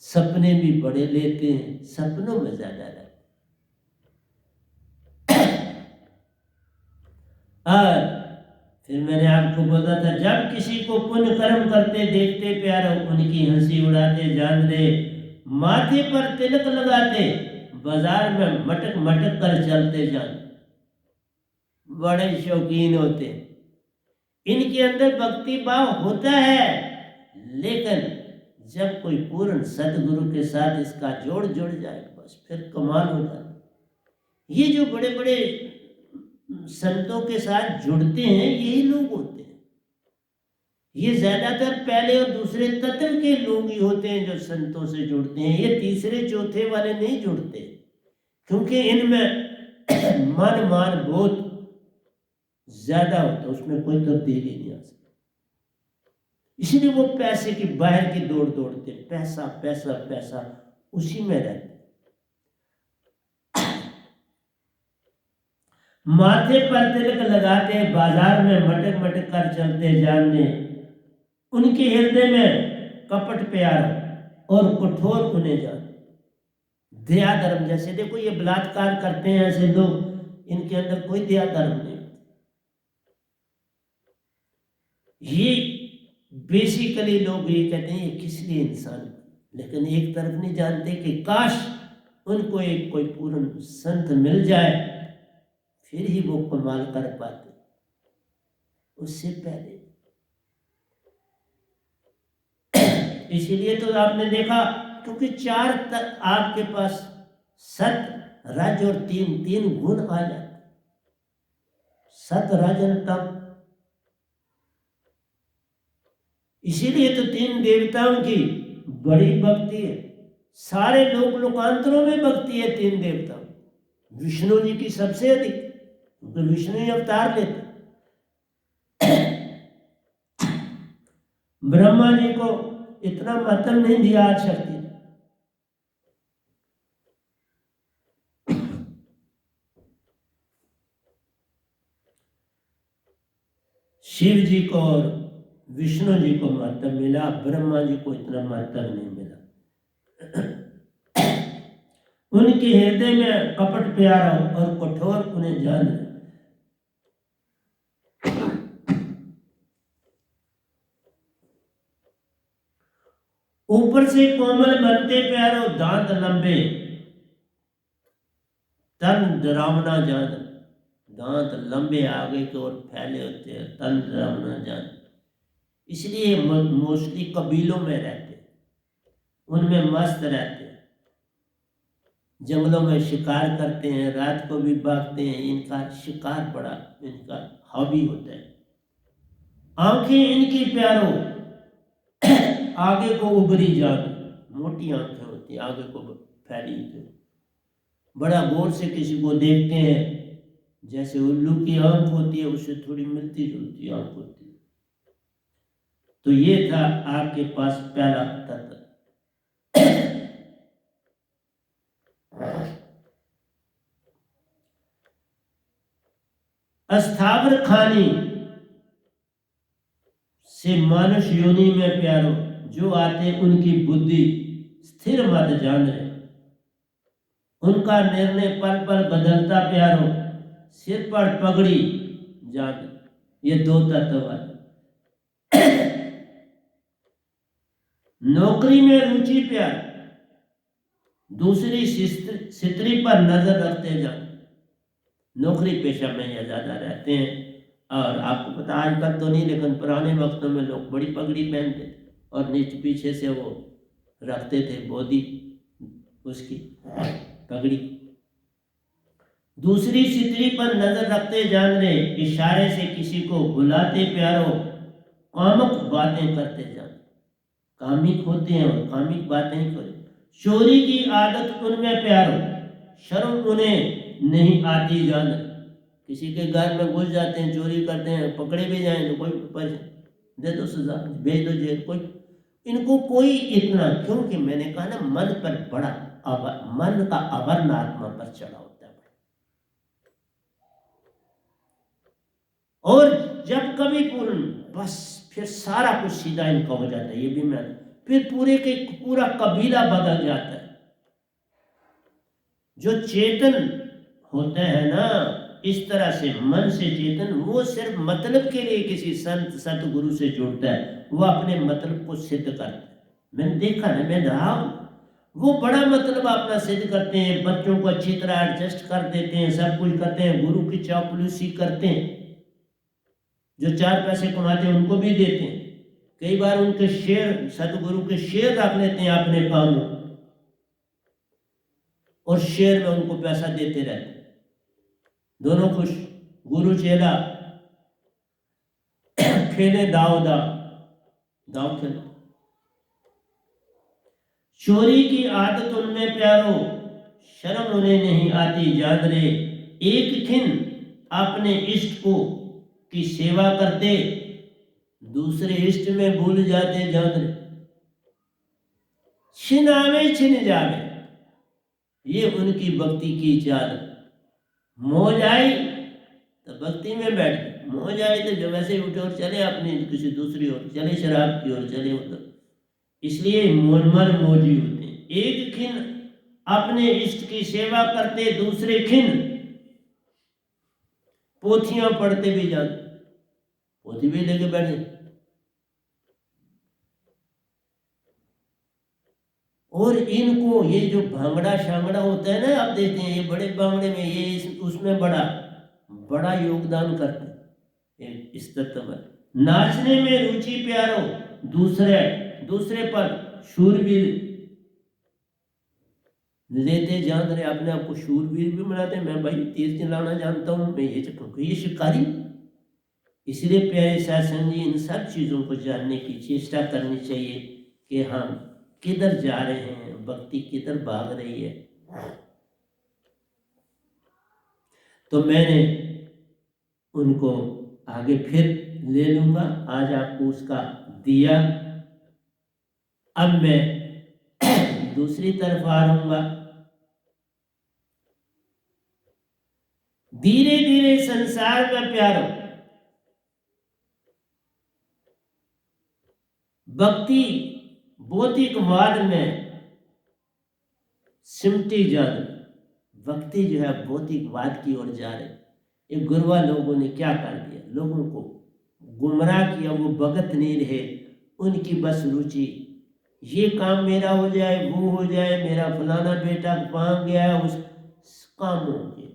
सपने भी बड़े लेते हैं, सपनों में ज्यादा रहते। और फिर मैंने आपको बोला था, जब किसी को पुण्य कर्म करते देखते प्यारो, उनकी हंसी उड़ाते जान दे। माथे पर तिलक लगाते, बाजार में मटक मटक कर चलते जान। बड़े शौकीन होते, इनके अंदर भक्ति भाव होता है, लेकिन जब कोई पूर्ण सदगुरु के साथ इसका जोड़ जुड़ जाए, बस फिर कमाल हो जाता। ये जो बड़े बड़े संतों के साथ जुड़ते हैं यही लोग होते हैं। ये ज्यादातर पहले और दूसरे तत्व के लोग ही होते हैं जो संतों से जुड़ते हैं। ये तीसरे चौथे वाले नहीं जुड़ते, क्योंकि इनमें मन मान बहुत ज्यादा होता है, उसमें कोई तब्दीली नहीं आ सकती। इसलिए वो पैसे की बाहर की दौड़ दौड़ते, पैसा पैसा पैसा, उसी में रहते। माथे पर तिलक लगाते, बाजार में मटक मटक कर चलते जानने, उनके हृदय में कपट प्यार और कठोर उन्हें जान। दया धर्म, जैसे देखो ये बलात्कार करते हैं ऐसे लोग, इनके अंदर कोई दया धर्म नहीं। ये बेसिकली लोग ये कहते हैं ये किस लिए इंसान, लेकिन एक तरफ नहीं जानते कि काश उनको एक कोई पूर्ण संत मिल जाए, फिर ही वो कमाल कर पाते। उससे पहले इसीलिए तो आपने देखा, क्योंकि चार आपके पास सत रज और तीन गुण आ जाते। सत रजन तप, इसीलिए तो तीन देवताओं की बड़ी भक्ति है। सारे लोक लोकांतरों में भक्ति है तीन देवताओं। विष्णु जी की सबसे अधिक, क्योंकि विष्णु ही अवतार लेते। ब्रह्मा जी को इतना महत्व नहीं दिया आज शक्ति। शिव जी को और विष्णु जी को महत्व मिला, ब्रह्मा जी को इतना महत्व नहीं मिला। उनके हृदय में कपट प्यारा और कठोर उन्हें जान। ऊपर से कोमल बनते प्यारो, दांत लंबे तन डरावना जान। दांत लंबे आगे की ओर फैले होते हैं, तन डरावना जान। इसलिए मोस्टली कबीलों में रहते, उनमें मस्त रहते, जंगलों में शिकार करते हैं, रात को भी भागते हैं। इनका शिकार बड़ा इनका हॉबी होता है। आंखें इनकी प्यारो, आगे को उभरी जान। मोटी आंखें होती हैं, आगे को फैली होती। बड़ा गौर से किसी को देखते हैं, जैसे उल्लू की आंख होती है उससे थोड़ी मिलती जुलती आंख होती है। तो ये था आपके पास पहला तत्व। अस्थावर खानी से मानुष योनि में प्यारो, जो आते उनकी बुद्धि स्थिर मत जान रहे। उनका निर्णय पल पल बदलता प्यारो, सिर पर पगड़ी जान। ये दो तत्व है। नौकरी में रुचि प्यार, दूसरी स्त्री पर नजर रखते जान। नौकरी पेशा में ये ज्यादा रहते हैं। और आपको पता आजकल तो नहीं, लेकिन पुराने वक्तों में लोग बड़ी पगड़ी पहनते थे और नीचे पीछे से वो रखते थे बोधी, उसकी पगड़ी। दूसरी स्त्री पर नजर रखते जान रहे, इशारे से किसी को बुलाते प्यारो, कामक बातें करते जान। कामिक होते हैं और कामिक बातें ही करें। चोरी की आदत उनमें प्यारो, शर्म उन्हें नहीं आती जान। किसी के घर में घुस जाते हैं, चोरी करते हैं, पकड़े भी जाएं तो कोई पैसे दे दो, सजा भेज दो जेल, कोई इनको कोई इतना, क्योंकि मैंने कहा ना मन पर बड़ा मन का अवर्ण आत्मा पर चढ़ा होता है। और जब कभी पूर्ण, बस फिर सारा कुछ सीधा इनका हो जाता है। ये भी मैं फिर पूरा कबीला बदल जाता है। जो चेतन होते हैं ना, इस तरह से मन से चेतन, वो सिर्फ मतलब के लिए किसी संत सतगुरु से जुड़ता है, वो अपने मतलब को सिद्ध करता है। मैंने देखा ना, मैं रहा हूं, वो बड़ा मतलब अपना सिद्ध करते हैं, बच्चों को अच्छी तरह एडजस्ट कर देते हैं, सब कुछ करते हैं, गुरु की चापलूसी करते हैं, जो चार पैसे कमाते हैं उनको भी देते हैं। कई बार उनके शेर, सतगुरु के शेर रख लेते हैं अपने काम में और शेर में उनको पैसा देते रहते हैं। दोनों खुश। गुरु चेला खेले दाव खेल। चोरी की आदत उनमें प्यारो, शर्म उन्हें नहीं आती जान रे। एक खिन अपने इष्ट को की सेवा करते, दूसरे इष्ट में भूल जाते जान रे। छिन आवे छिन जावे, ये उनकी भक्ति की चाल। मौज आई तो भक्ति में बैठ गए, मौज आई तो जो वैसे उठे और चले अपनी किसी दूसरी ओर, चले शराब की ओर, चले उधर। इसलिए मन मौजी होते हैं। एक खिन अपने इष्ट की सेवा करते, दूसरे खिन पोथियां पढ़ते भी जाते, पोथी भी लेके बैठे। और इनको ये जो भांगड़ा शांगड़ा होता है ना, आप देखते हैं ये बड़े भांगड़े में ये उसमें बड़ा योगदान करते हैं इस तत्व में। नाचने में रुचि प्यारो, दूसरे पर शूरवीर लेते जान रहे, अपने आप को शूरवीर भी बनाते हैं। मैं भाई तीर चलाना जानता हूँ, मैं ये शिकारी। इसलिए प्यारे सत्संग जी, इन सब चीज़ों को जानने की चेष्टा करनी चाहिए कि हम किधर जा रहे हैं, भक्ति किधर भाग रही है। तो मैंने उनको आगे फिर ले लूंगा, आज आपको उसका दिया। अब मैं दूसरी तरफ आ रहूंगा। धीरे धीरे संसार में प्यारो, भक्ति भौतिकवाद में सिमटी जा रही, भक्ति जो है भौतिकवाद की ओर जा रही। ये गुरुआ लोगों ने क्या कर दिया, लोगों को गुमराह किया। वो भगत नहीं रहे, उनकी बस रुचि ये काम मेरा हो जाए, वो हो जाए, मेरा फलाना बेटा वहां गया, उस कामों के लिए।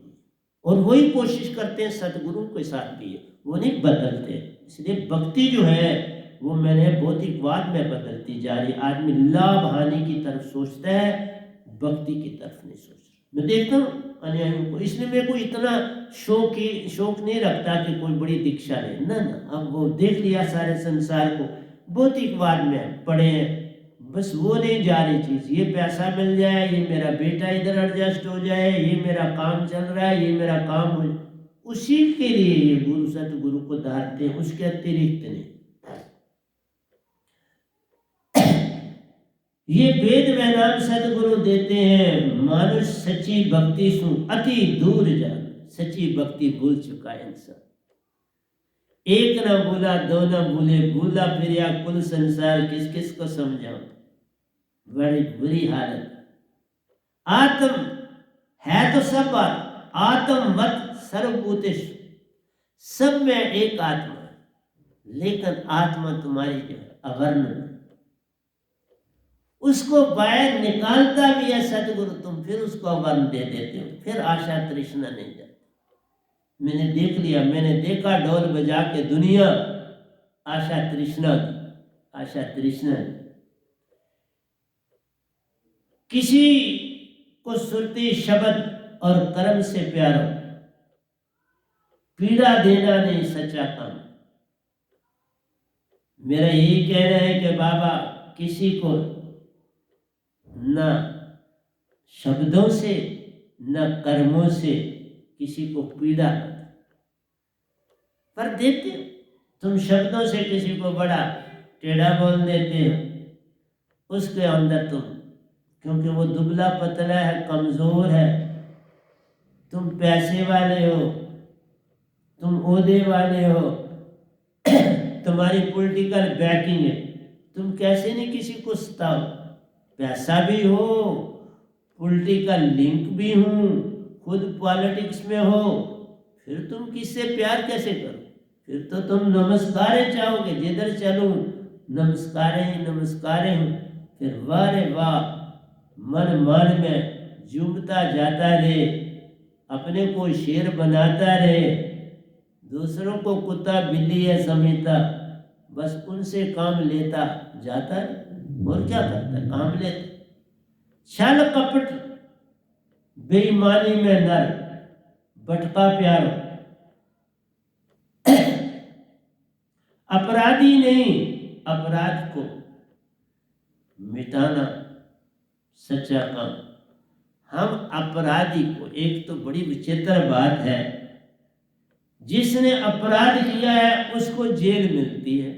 और वही कोशिश करते हैं सतगुरु के साथ भी, वो नहीं बदलते। इसलिए भक्ति जो है वो मैंने भौतिकवाद में बदलती जा रही। आदमी लाभ हानि की तरफ सोचता है, भक्ति की तरफ नहीं सोच रहा। मैं देखता हूँ अन्यायों को, इसलिए मेरे को इतना शौक नहीं रखता कि कोई बड़ी दीक्षा ले ना। अब वो देख लिया सारे संसार को, भौतिकवाद में पड़े हैं, बस वो नहीं जा रही चीज। ये पैसा मिल जाए, ये मेरा बेटा इधर एडजस्ट हो जाए, ये मेरा काम चल रहा है, ये मेरा काम हो, उसी के लिए ये गुरु सतगुरु को धारते हैं, उसके अतिरिक्त नहीं। ये वेद में नाम सतगुरु देते हैं, मानुष सच्ची भक्ति सु अति दूर जान। सच्ची भक्ति भूल चुका है इंसान। एक ना भूला, दो ना भूले, भूला फिर कुल संसार, किस किस को समझाऊं, बड़ी बुरी हालत। आत्म है तो सब बात, आत्मवत सर्वभूतेषु, सब में एक आत्मा है, लेकिन आत्मा तुम्हारी जो है अवर्ण है, उसको बाहर निकालता भी है सतगुरु, तुम फिर उसको अवर्ण दे देते हो, फिर आशा तृष्णा नहीं जाती। मैंने देख लिया, मैंने देखा ढोल बजा के दुनिया आशा तृष्णा किसी को सुरती शब्द और कर्म से प्यारो, पीड़ा देना नहीं सच्चा काम। मेरा यही कहना है कि बाबा किसी को न शब्दों से न कर्मों से किसी को पीड़ा पर देते हो। तुम शब्दों से किसी को बड़ा टेढ़ा बोल देते हो, उसके अंदर तुम, क्योंकि वो दुबला पतला है, कमजोर है, तुम पैसे वाले हो, तुम ओहदे वाले हो, तुम्हारी पॉलिटिकल बैकिंग है, तुम कैसे नहीं किसी को सताओ। पैसा भी हो, पॉलिटिकल लिंक भी हूँ, खुद पॉलिटिक्स में हो, फिर तुम किससे प्यार कैसे करो? फिर तो तुम नमस्कारें चाहोगे, जिधर चलूं नमस्कारें हूँ। फिर वाह रे वाह, मन में झूमता जाता रहे, अपने को शेर बनाता रहे, दूसरों को कुत्ता बिल्ली है समझता, बस उनसे काम लेता जाता है। और क्या करता है? काम लेता। छल कपट बेईमानी में नर, भटका प्यारो, अपराधी नहीं, अपराध को मिटाना सच्चा काम। हम अपराधी को, एक तो बड़ी विचित्र बात है, जिसने अपराध किया है उसको जेल मिलती है।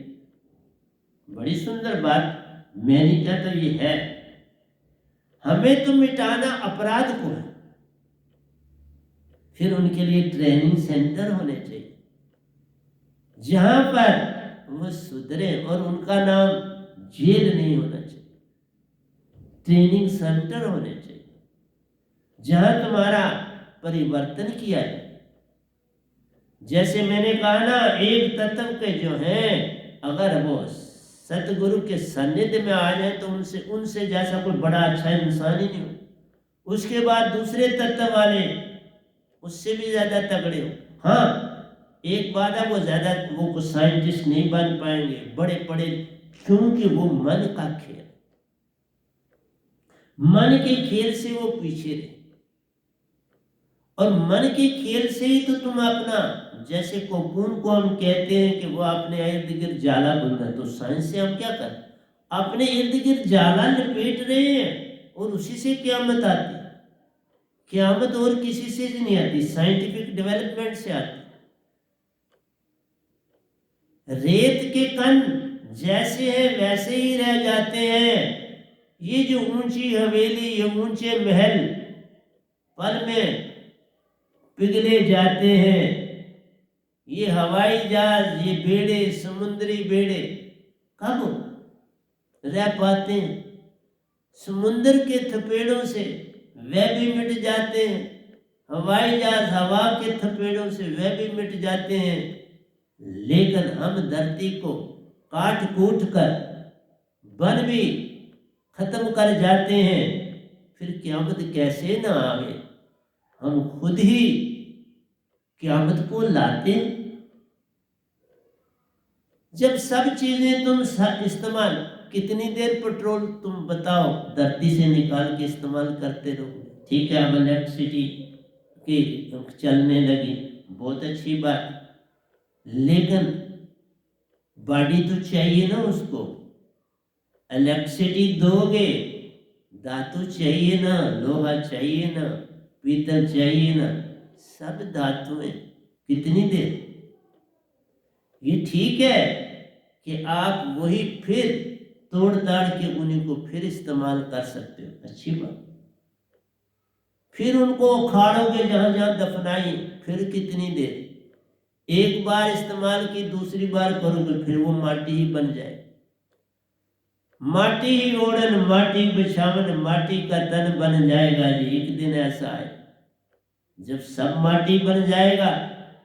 बड़ी सुंदर बात मैंने क्या तो ये है, हमें तो मिटाना अपराध को है। फिर उनके लिए ट्रेनिंग सेंटर होने चाहिए जहां पर वो सुधरे, और उनका नाम जेल नहीं होना चाहिए, ट्रेनिंग सेंटर होने चाहिए जहां तुम्हारा परिवर्तन किया जाए। जैसे मैंने कहा ना, एक तत्व के जो हैं अगर वो सतगुरु के सानिध्य में आ जाए तो उनसे जैसा कोई बड़ा अच्छा इंसान ही नहीं हो। उसके बाद दूसरे तत्व वाले उससे भी ज्यादा तगड़े हो। हाँ, एक बात है, वो ज्यादा वो साइंटिस्ट नहीं बन पाएंगे, बड़े बड़े, क्योंकि वो मन का खेल, मन के खेल से वो पीछे रहे। और मन के खेल से ही तो तुम अपना, जैसे कोकून को हम कहते हैं कि वो अपने इर्द गिर्द जाला बुनना, तो साइंस से हम क्या कर, अपने इर्द गिर्द जाला लपेट रहे हैं और उसी से क्यामत आती। क्यामत और किसी से नहीं आती, साइंटिफिक डेवलपमेंट से आती। रेत के कण जैसे हैं वैसे ही रह जाते हैं। ये जो ऊंची हवेली, ये ऊंचे महल पल में पिघले जाते हैं। ये हवाई जहाज, ये बेड़े, समुद्री बेड़े कब रह पाते हैं? समुद्र के थपेड़ों से वह भी मिट जाते हैं, हवाई जहाज हवा के थपेड़ों से वह भी मिट जाते हैं। लेकिन हम धरती को काट कूट कर वन भी खत्म कर जाते हैं, फिर क़यामत कैसे ना आवे? हम खुद ही क़यामत को लाते हैं। जब सब चीजें तुम इस्तेमाल, कितनी देर पेट्रोल तुम बताओ धरती से निकाल के इस्तेमाल करते रहो। ठीक है, अब इलेक्ट्रिसिटी की चलने लगी, बहुत अच्छी बात, लेकिन बॉडी तो चाहिए ना उसको। इलेक्ट्रिसिटी दोगे, धातु चाहिए ना, लोहा चाहिए ना, पीतल चाहिए ना, सब धातुएं। कितनी देर? ये ठीक है कि आप वही फिर तोड़ ताड़ के उन्हीं को फिर इस्तेमाल कर सकते हो, अच्छी बात। फिर उनको उखाड़ोगे जहां जहां दफनाई, फिर कितनी देर? एक बार इस्तेमाल की, दूसरी बार करोगे फिर वो माटी ही बन जाए। माटी ही ओढ़न, माटी बिछावन, माटी का तन बन जाएगा जी। एक दिन ऐसा है जब सब माटी बन जाएगा।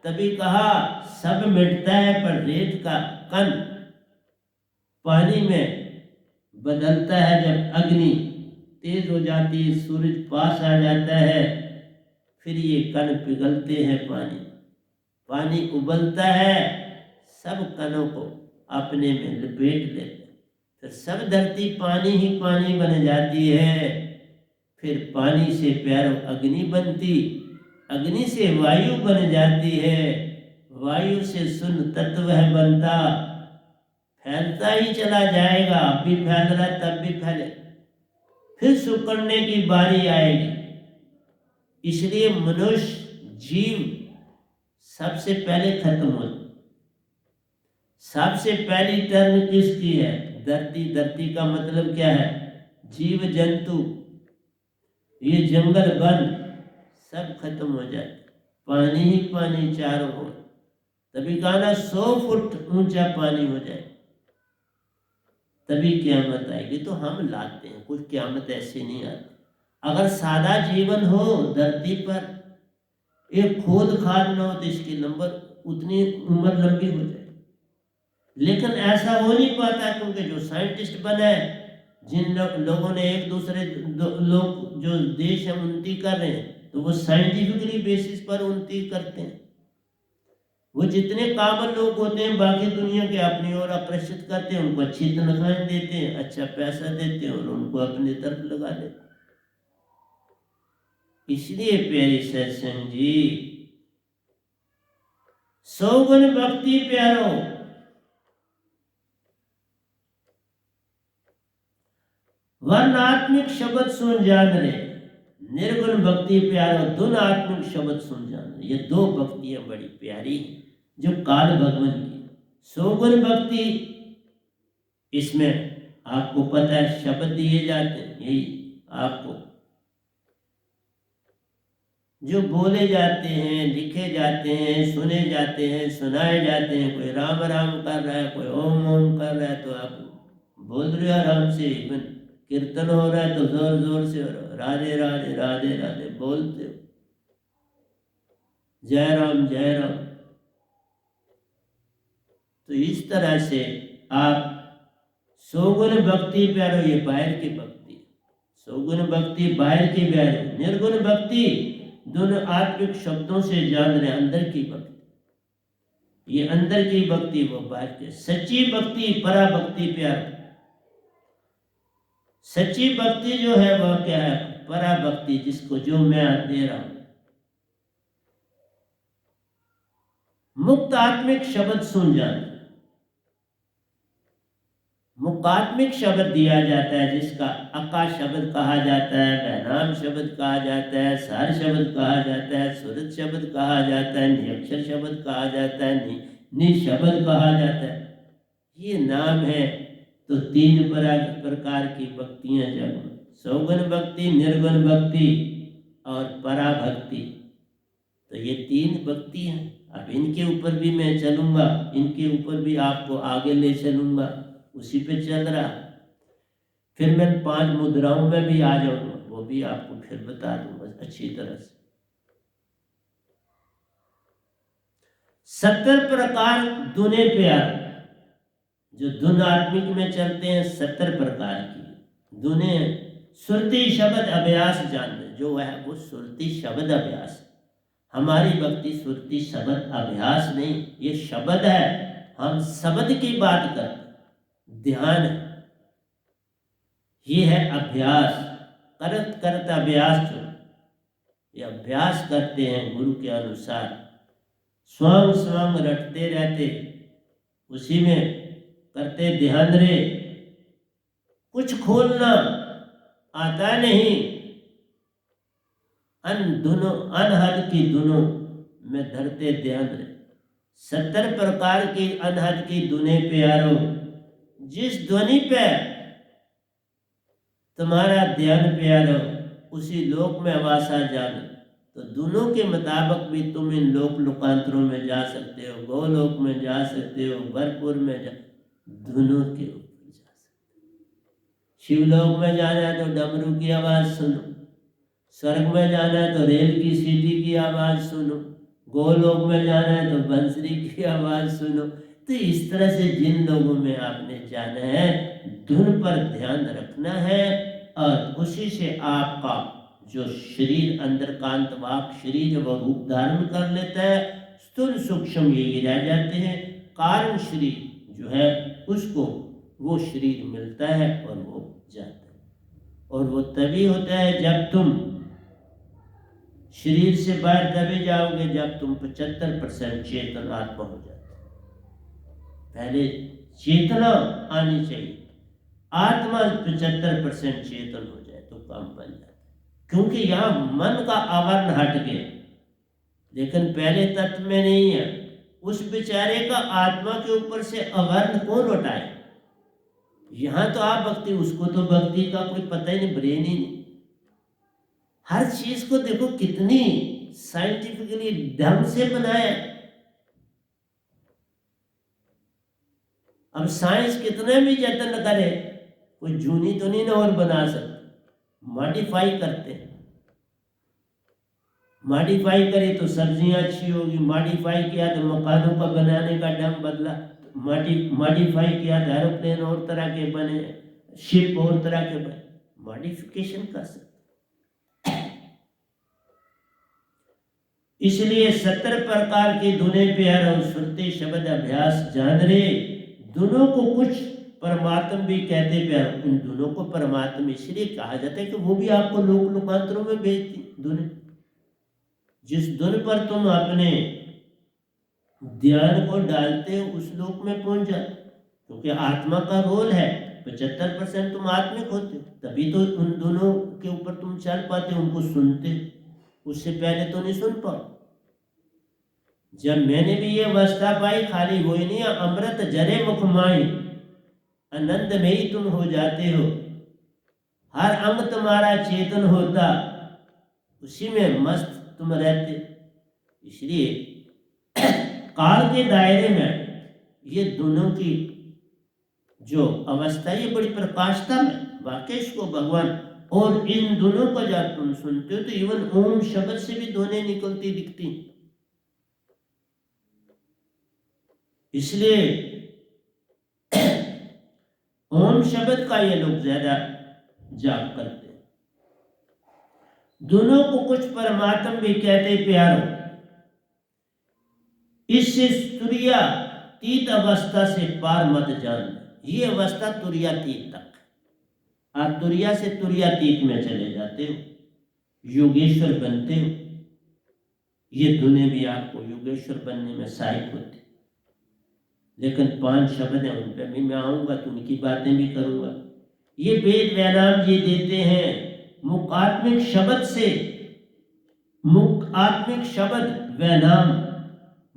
तभी कहा सब मिटता है पर रेत का कण पानी में बदलता है। जब अग्नि तेज हो जाती है, सूरज पास आ जाता है, फिर ये कण पिघलते हैं, पानी उबलता है, सब कणों को अपने में लपेट लेते हैं, फिर सब धरती पानी ही पानी बन जाती है। फिर पानी से प्यारो अग्नि बनती, अग्नि से वायु बन जाती है, वायु से शून्य तत्व है बनता, फैलता ही चला जाएगा। अब भी फैल रहा, तब भी फैले, फिर सुकड़ने की बारी आएगी। इसलिए मनुष्य जीव सबसे पहले खत्म हो। सबसे पहली टर्न किसकी है? धरती। धरती का मतलब क्या है? जीव जंतु, ये जंगल वन सब खत्म हो जाए, पानी ही पानी चारों ओर। तभी कहा ना 100 फुट ऊंचा पानी हो जाए, तभी क़यामत आएगी। तो हम लाते हैं, कुछ क़यामत ऐसे नहीं आती। अगर सादा जीवन हो धरती पर, एक खोद खाद न हो, तो इसकी उतनी उम्र लंबी हो जाए। लेकिन ऐसा हो नहीं पाता, क्योंकि जो साइंटिस्ट बने, जिन लोगों ने एक दूसरे लोग जो देश है उन्नति कर रहे हैं, तो वो साइंटिफिकली बेसिस पर उन्नति करते हैं। वो जितने काबिल लोग होते हैं बाकी दुनिया के अपनी ओर आकर्षित करते हैं, उनको अच्छी तनख्वाहें देते हैं, अच्छा पैसा देते हैं और उनको अपनी तरफ लगा देते हैं। इसलिए प्यारी सत्संग जी, सौगुण भक्ति प्यारो, वर्णात्मिक शब्द सुन जान रे, निर्गुण भक्ति प्यारो, धुन आत्मिक शब्द सुन जान रे। ये दो भक्तियां बड़ी प्यारी जो काल भगवान की। सौगुण भक्ति, इसमें आपको पता है शब्द दिए जाते हैं, यही आपको जो बोले जाते हैं, लिखे जाते हैं, सुने जाते हैं, सुनाए जाते हैं। कोई राम राम कर रहा है, कोई ओम ओम कर रहा है, तो आप बोल रहे हो आराम से। इवन कीर्तन हो रहा है तो जोर जोर से राधे राधे राधे राधे बोलते हो, जय राम जय राम। तो इस तरह से आप सौगुण भक्ति प्यारो, ये बाहर की भक्ति। सौगुण भक्ति बाहर की प्यारो, निर्गुण भक्ति दोनों आत्मिक शब्दों से जान रहे, अंदर की भक्ति। ये अंदर की भक्ति, वो बाहर की। सच्ची भक्ति परा भक्ति प्यारो। सच्ची भक्ति जो है वह क्या है? परा भक्ति, जिसको जो मैं दे रहा हूं। मुक्त आत्मिक शब्द सुन जाना। मुक्तात्मिक शब्द दिया जाता है, जिसका आकाश शब्द कहा जाता है, बहनाम शब्द कहा जाता है, सार शब्द कहा जाता है, सुरत शब्द कहा जाता है, नियक्षर शब्द कहा जाता है, नि शब्द कहा जाता है। ये नाम है। तो तीन प्रकार की भक्तियां जब सौगुण भक्ति, निर्गुण भक्ति और परा भक्ति, तो ये तीन भक्ति हैं। अब इनके ऊपर भी मैं चलूंगा, इनके ऊपर भी आपको आगे ले चलूंगा, उसी पे चल रहा। फिर मैं 5 मुद्राओं में भी आ जाऊंगा, वो भी आपको फिर बता दूंगा अच्छी तरह से। 70 प्रकार धुने प्यार, जो धुन आत्मिक में चलते हैं, 70 प्रकार की धुने। सुरती शब्द अभ्यास जानते, जो है वो सुरती शब्द अभ्यास। हमारी भक्ति सुरती शब्द अभ्यास नहीं, ये शब्द है। हम शब्द की बात करते, ध्यान, ये है अभ्यास। करत करत अभ्यास, जो ये अभ्यास करते हैं गुरु के अनुसार, स्वयं स्वयं रटते रहते, उसी में करते ध्यान रे। कुछ खोलना आता नहीं, अनहद की धुनों में धरते ध्यान रे। 70 प्रकार की अनहद की धुने प्यारो, जिस ध्वनि पे तुम्हारा ध्यान प्यारो, उसी लोक में वासा जान। तो दोनों के मुताबिक भी तुम इन लोक लोकांतरों में जा सकते हो, गोलोक में जा सकते हो, भरपुर में जा, दोनों के ऊपर जा सकते हो। शिवलोक में जाना है तो डमरू की आवाज सुनो, स्वर्ग में जाना है तो रेल की सीटी की आवाज सुनो, गोलोक में जाना है तो बंसरी की आवाज सुनो। तो इस तरह से जिन लोगों में आपने जाना है, धुन पर ध्यान रखना है, और उसी से आपका जो शरीर अंदर कांत वाक शरीर वो रूप धारण कर लेता है। स्थूल सूक्ष्म यही रह जाते हैं, कारण शरीर जो है उसको वो शरीर मिलता है और वो जाता है। और वो तभी होता है जब तुम शरीर से बाहर तभी जाओगे जब तुम 75% चेतन आत्मा हो जाते। पहले चेतना आनी चाहिए, आत्मा 75% चेतन हो जाए तो काम बन जाता है। क्योंकि यहाँ मन का आवरण हट गया, लेकिन पहले तत्व में नहीं है। उस बेचारे का आत्मा के ऊपर से आवरण कौन उठाए? यहाँ तो आप भक्ति, उसको तो भक्ति का कोई पता ही नहीं, ब्रेन ही नहीं। हर चीज को देखो कितनी साइंटिफिकली ढंग से बनाया। अब साइंस कितना भी जतन करे, कोई जूनी तो नहीं ना और बना सकते, मॉडिफाई करते हैं। मॉडिफाई करे तो सब्जियां अच्छी होगी, मॉडिफाई किया तो मकानों का बनाने का ढंग बदला, मॉडिफाई किया तो एरोप्लेन और तरह के बने, शिप और तरह के बने, मॉडिफिकेशन कर सकते। इसलिए 70 प्रकार की धुनें प्यार और सुरते शब्द अभ्यास जान रे। दोनों को कुछ परमात्मा भी कहते प्यार। उन दोनों को परमात्मा इसलिए कहा जाता है कि वो भी आपको लोक लोकांतरों में भेजती धुनें। जिस धुन पर तुम अपने ध्यान को डालते उस लोक में पहुंच जाते, क्योंकि आत्मा का रोल है। 75% तुम आत्मिक होते, तभी तो उन दोनों के ऊपर तुम चल पाते, उनको सुनते, उससे पहले तो नहीं सुन पाओ। जब मैंने भी ये अवस्था पाई, खाली वही नहीं, अमृत जरे मुख माई, आनंद में ही तुम हो जाते हो, हर अंग तुम्हारा चेतन होता, उसी में मस्त तुम रहते। इसलिए काल के दायरे में ये दोनों की जो अवस्था, ये बड़ी प्रकाशता में वाकई इसको भगवान, और इन दोनों को जब तुम सुनते हो तो इवन ओम शब्द से भी ध्वनि निकलती दिखती। इसलिए ओम शब्द का ये लोग ज्यादा जाप करते हैं। दोनों को कुछ परमात्मा भी कहते प्यारो। इससे तुरीयातीत अवस्था से पार मत जान, ये अवस्था तुरीयातीत तक, आप तुरिया से तुरीयातीत में चले जाते हो, योगेश्वर बनते हो। ये दुनिया भी आपको योगेश्वर बनने में सहायक होती। लेकिन 5 शब्द हैं, उन पर भी मैं आऊंगा तो उनकी बातें भी करूंगा। ये वेद व्यायाम जी देते हैं, मुखात्मिक शब्द से, मुखात्मिक शब्द व्यायाम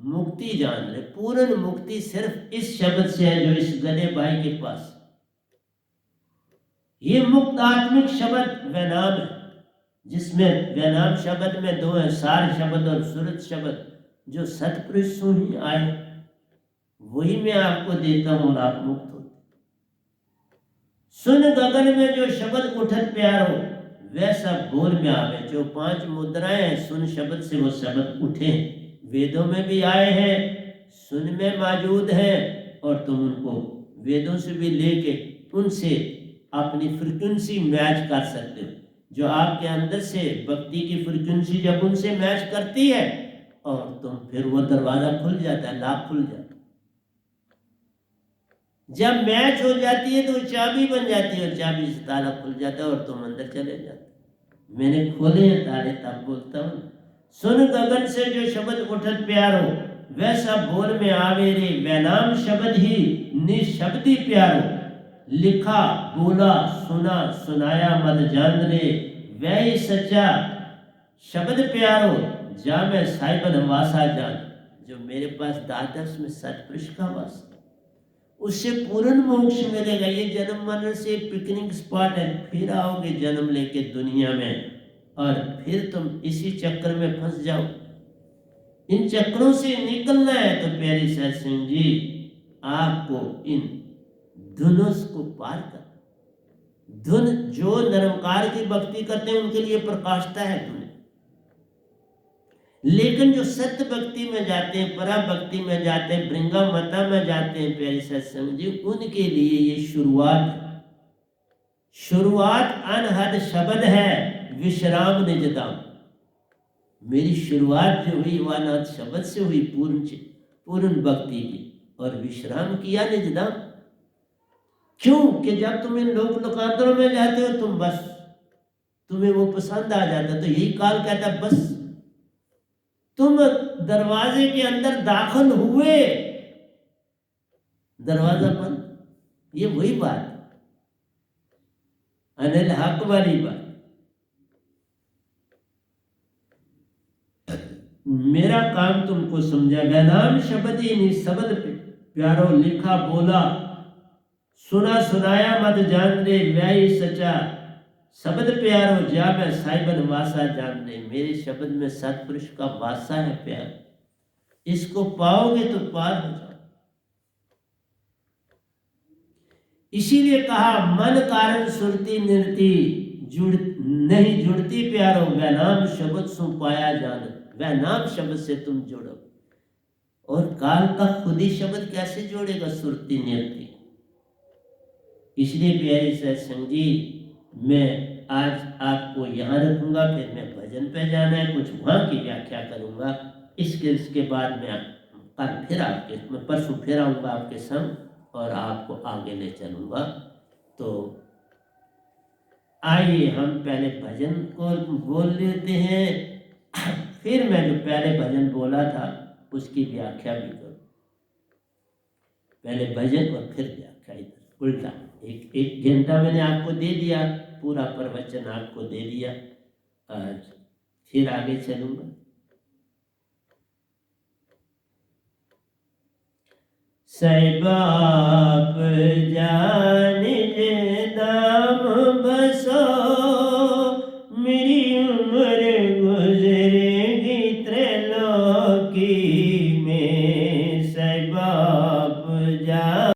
मुक्ति जान ले। पूर्ण मुक्ति सिर्फ इस शब्द से है जो इस गधे भाई के पास। ये मुक्त आत्मिक शब्द व्यायाम है, जिसमें व्यायाम शब्द में 2 है, सार शब्द और सुरत शब्द, जो सतपुरुष ही आए वही मैं आपको देता हूं और आप मुक्त हो। सुन गगन में जो शब्द उठत प्यारो, वैसा बोल में आवे। जो 5 मुद्राएं हैं, सुन शब्द से वो शब्द उठे, वेदों में भी आए हैं, सुन में मौजूद हैं, और तुम उनको वेदों से भी लेके उनसे अपनी फ्रीक्वेंसी मैच कर सकते हो। जो आपके अंदर से भक्ति की फ्रीक्वेंसी जब उनसे मैच करती है, और तुम फिर वो दरवाजा खुल जाता है, लाभ खुल जाता है। जब मैच हो जाती है तो चाबी बन जाती है, और चाबी से ताला खुल जाता है और तुम अंदर चले जाते। मैंने खोले हैं ताले, तब बोलता हूँ। सुन गगन से जो शब्द उठत प्यारो, वैसा बोल में आवे रे। वैनाम शब्द ही निशब्दी प्यारो, लिखा बोला सुना सुनाया मत जान रे। वही सच्चा शब्द प्यारो, जा मैं साहिबन वासा जान। जो मेरे पास द्वादश में सतपुरुष का वास, उससे पूर्ण मोक्ष मिलेगा। ये जन्म मरण से पिकनिक स्पॉट है, फिर आओगे जन्म लेके दुनिया में, और फिर तुम इसी चक्कर में फंस जाओ। इन चक्रों से निकलना है तो प्यारे साहब सिंह जी, आपको इन धुनों को पार कर। धुन जो निरंकार की भक्ति करते हैं उनके लिए प्रकाशता है धुन, लेकिन जो सत्य भक्ति में जाते हैं, परा भक्ति में जाते हैं, भृंगामता में जाते हैं प्यारे सत्संग जी, उनके लिए ये शुरुआत अनहद शब्द है, विश्राम निजदाम। मेरी शुरुआत जो हुई वह अनहद शब्द से हुई, पूर्ण भक्ति की, और विश्राम किया निजदाम। क्यों कि जब तुम इन लोक लोकांतरों में जाते हो, तुम बस तुम्हें वो पसंद आ जाता, तो यही काल कहता बस तुम दरवाजे के अंदर दाखिल हुए, दरवाजा बंद। ये वही बात, अनिल हक वाली बात। मेरा काम तुमको समझा। वैनाम शब्द ही नहीं शब्द प्यारो, लिखा बोला सुना सुनाया मत जान रे। व्याई सचा शब्द प्यारो, जा मैं साहिबन वासा जान दे। मेरे शब्द में सतपुरुष का वासा है प्यार, इसको पाओगे तो पार हो जाओ। इसीलिए कहा मन कारण सुरती निर्ति, नहीं जुड़ती प्यारो। वैनाम शब्द सु पाया जान, वैनाम शब्द से तुम जुड़ो। और काल का खुद ही शब्द कैसे जोड़ेगा सुरती निर्ति। इसलिए प्यारे सत्संग जी, मैं आज आपको यहाँ रखूंगा, फिर मैं भजन पे जाना है, कुछ वहाँ की व्याख्या करूंगा। इसके बाद मैं परसों फिर आऊँगा आपके संग, और आपको आगे ले चलूँगा। तो आइए हम पहले भजन को बोल लेते हैं। फिर मैं जो पहले भजन बोला था उसकी व्याख्या भी करूँ। पहले भजन और फिर व्याख्या, इधर उल्टा। एक घंटा मैंने आपको दे दिया, पूरा प्रवचन आपको दे दिया, आज फिर आगे चलूंगा। सैबाप जान जे दाम बसो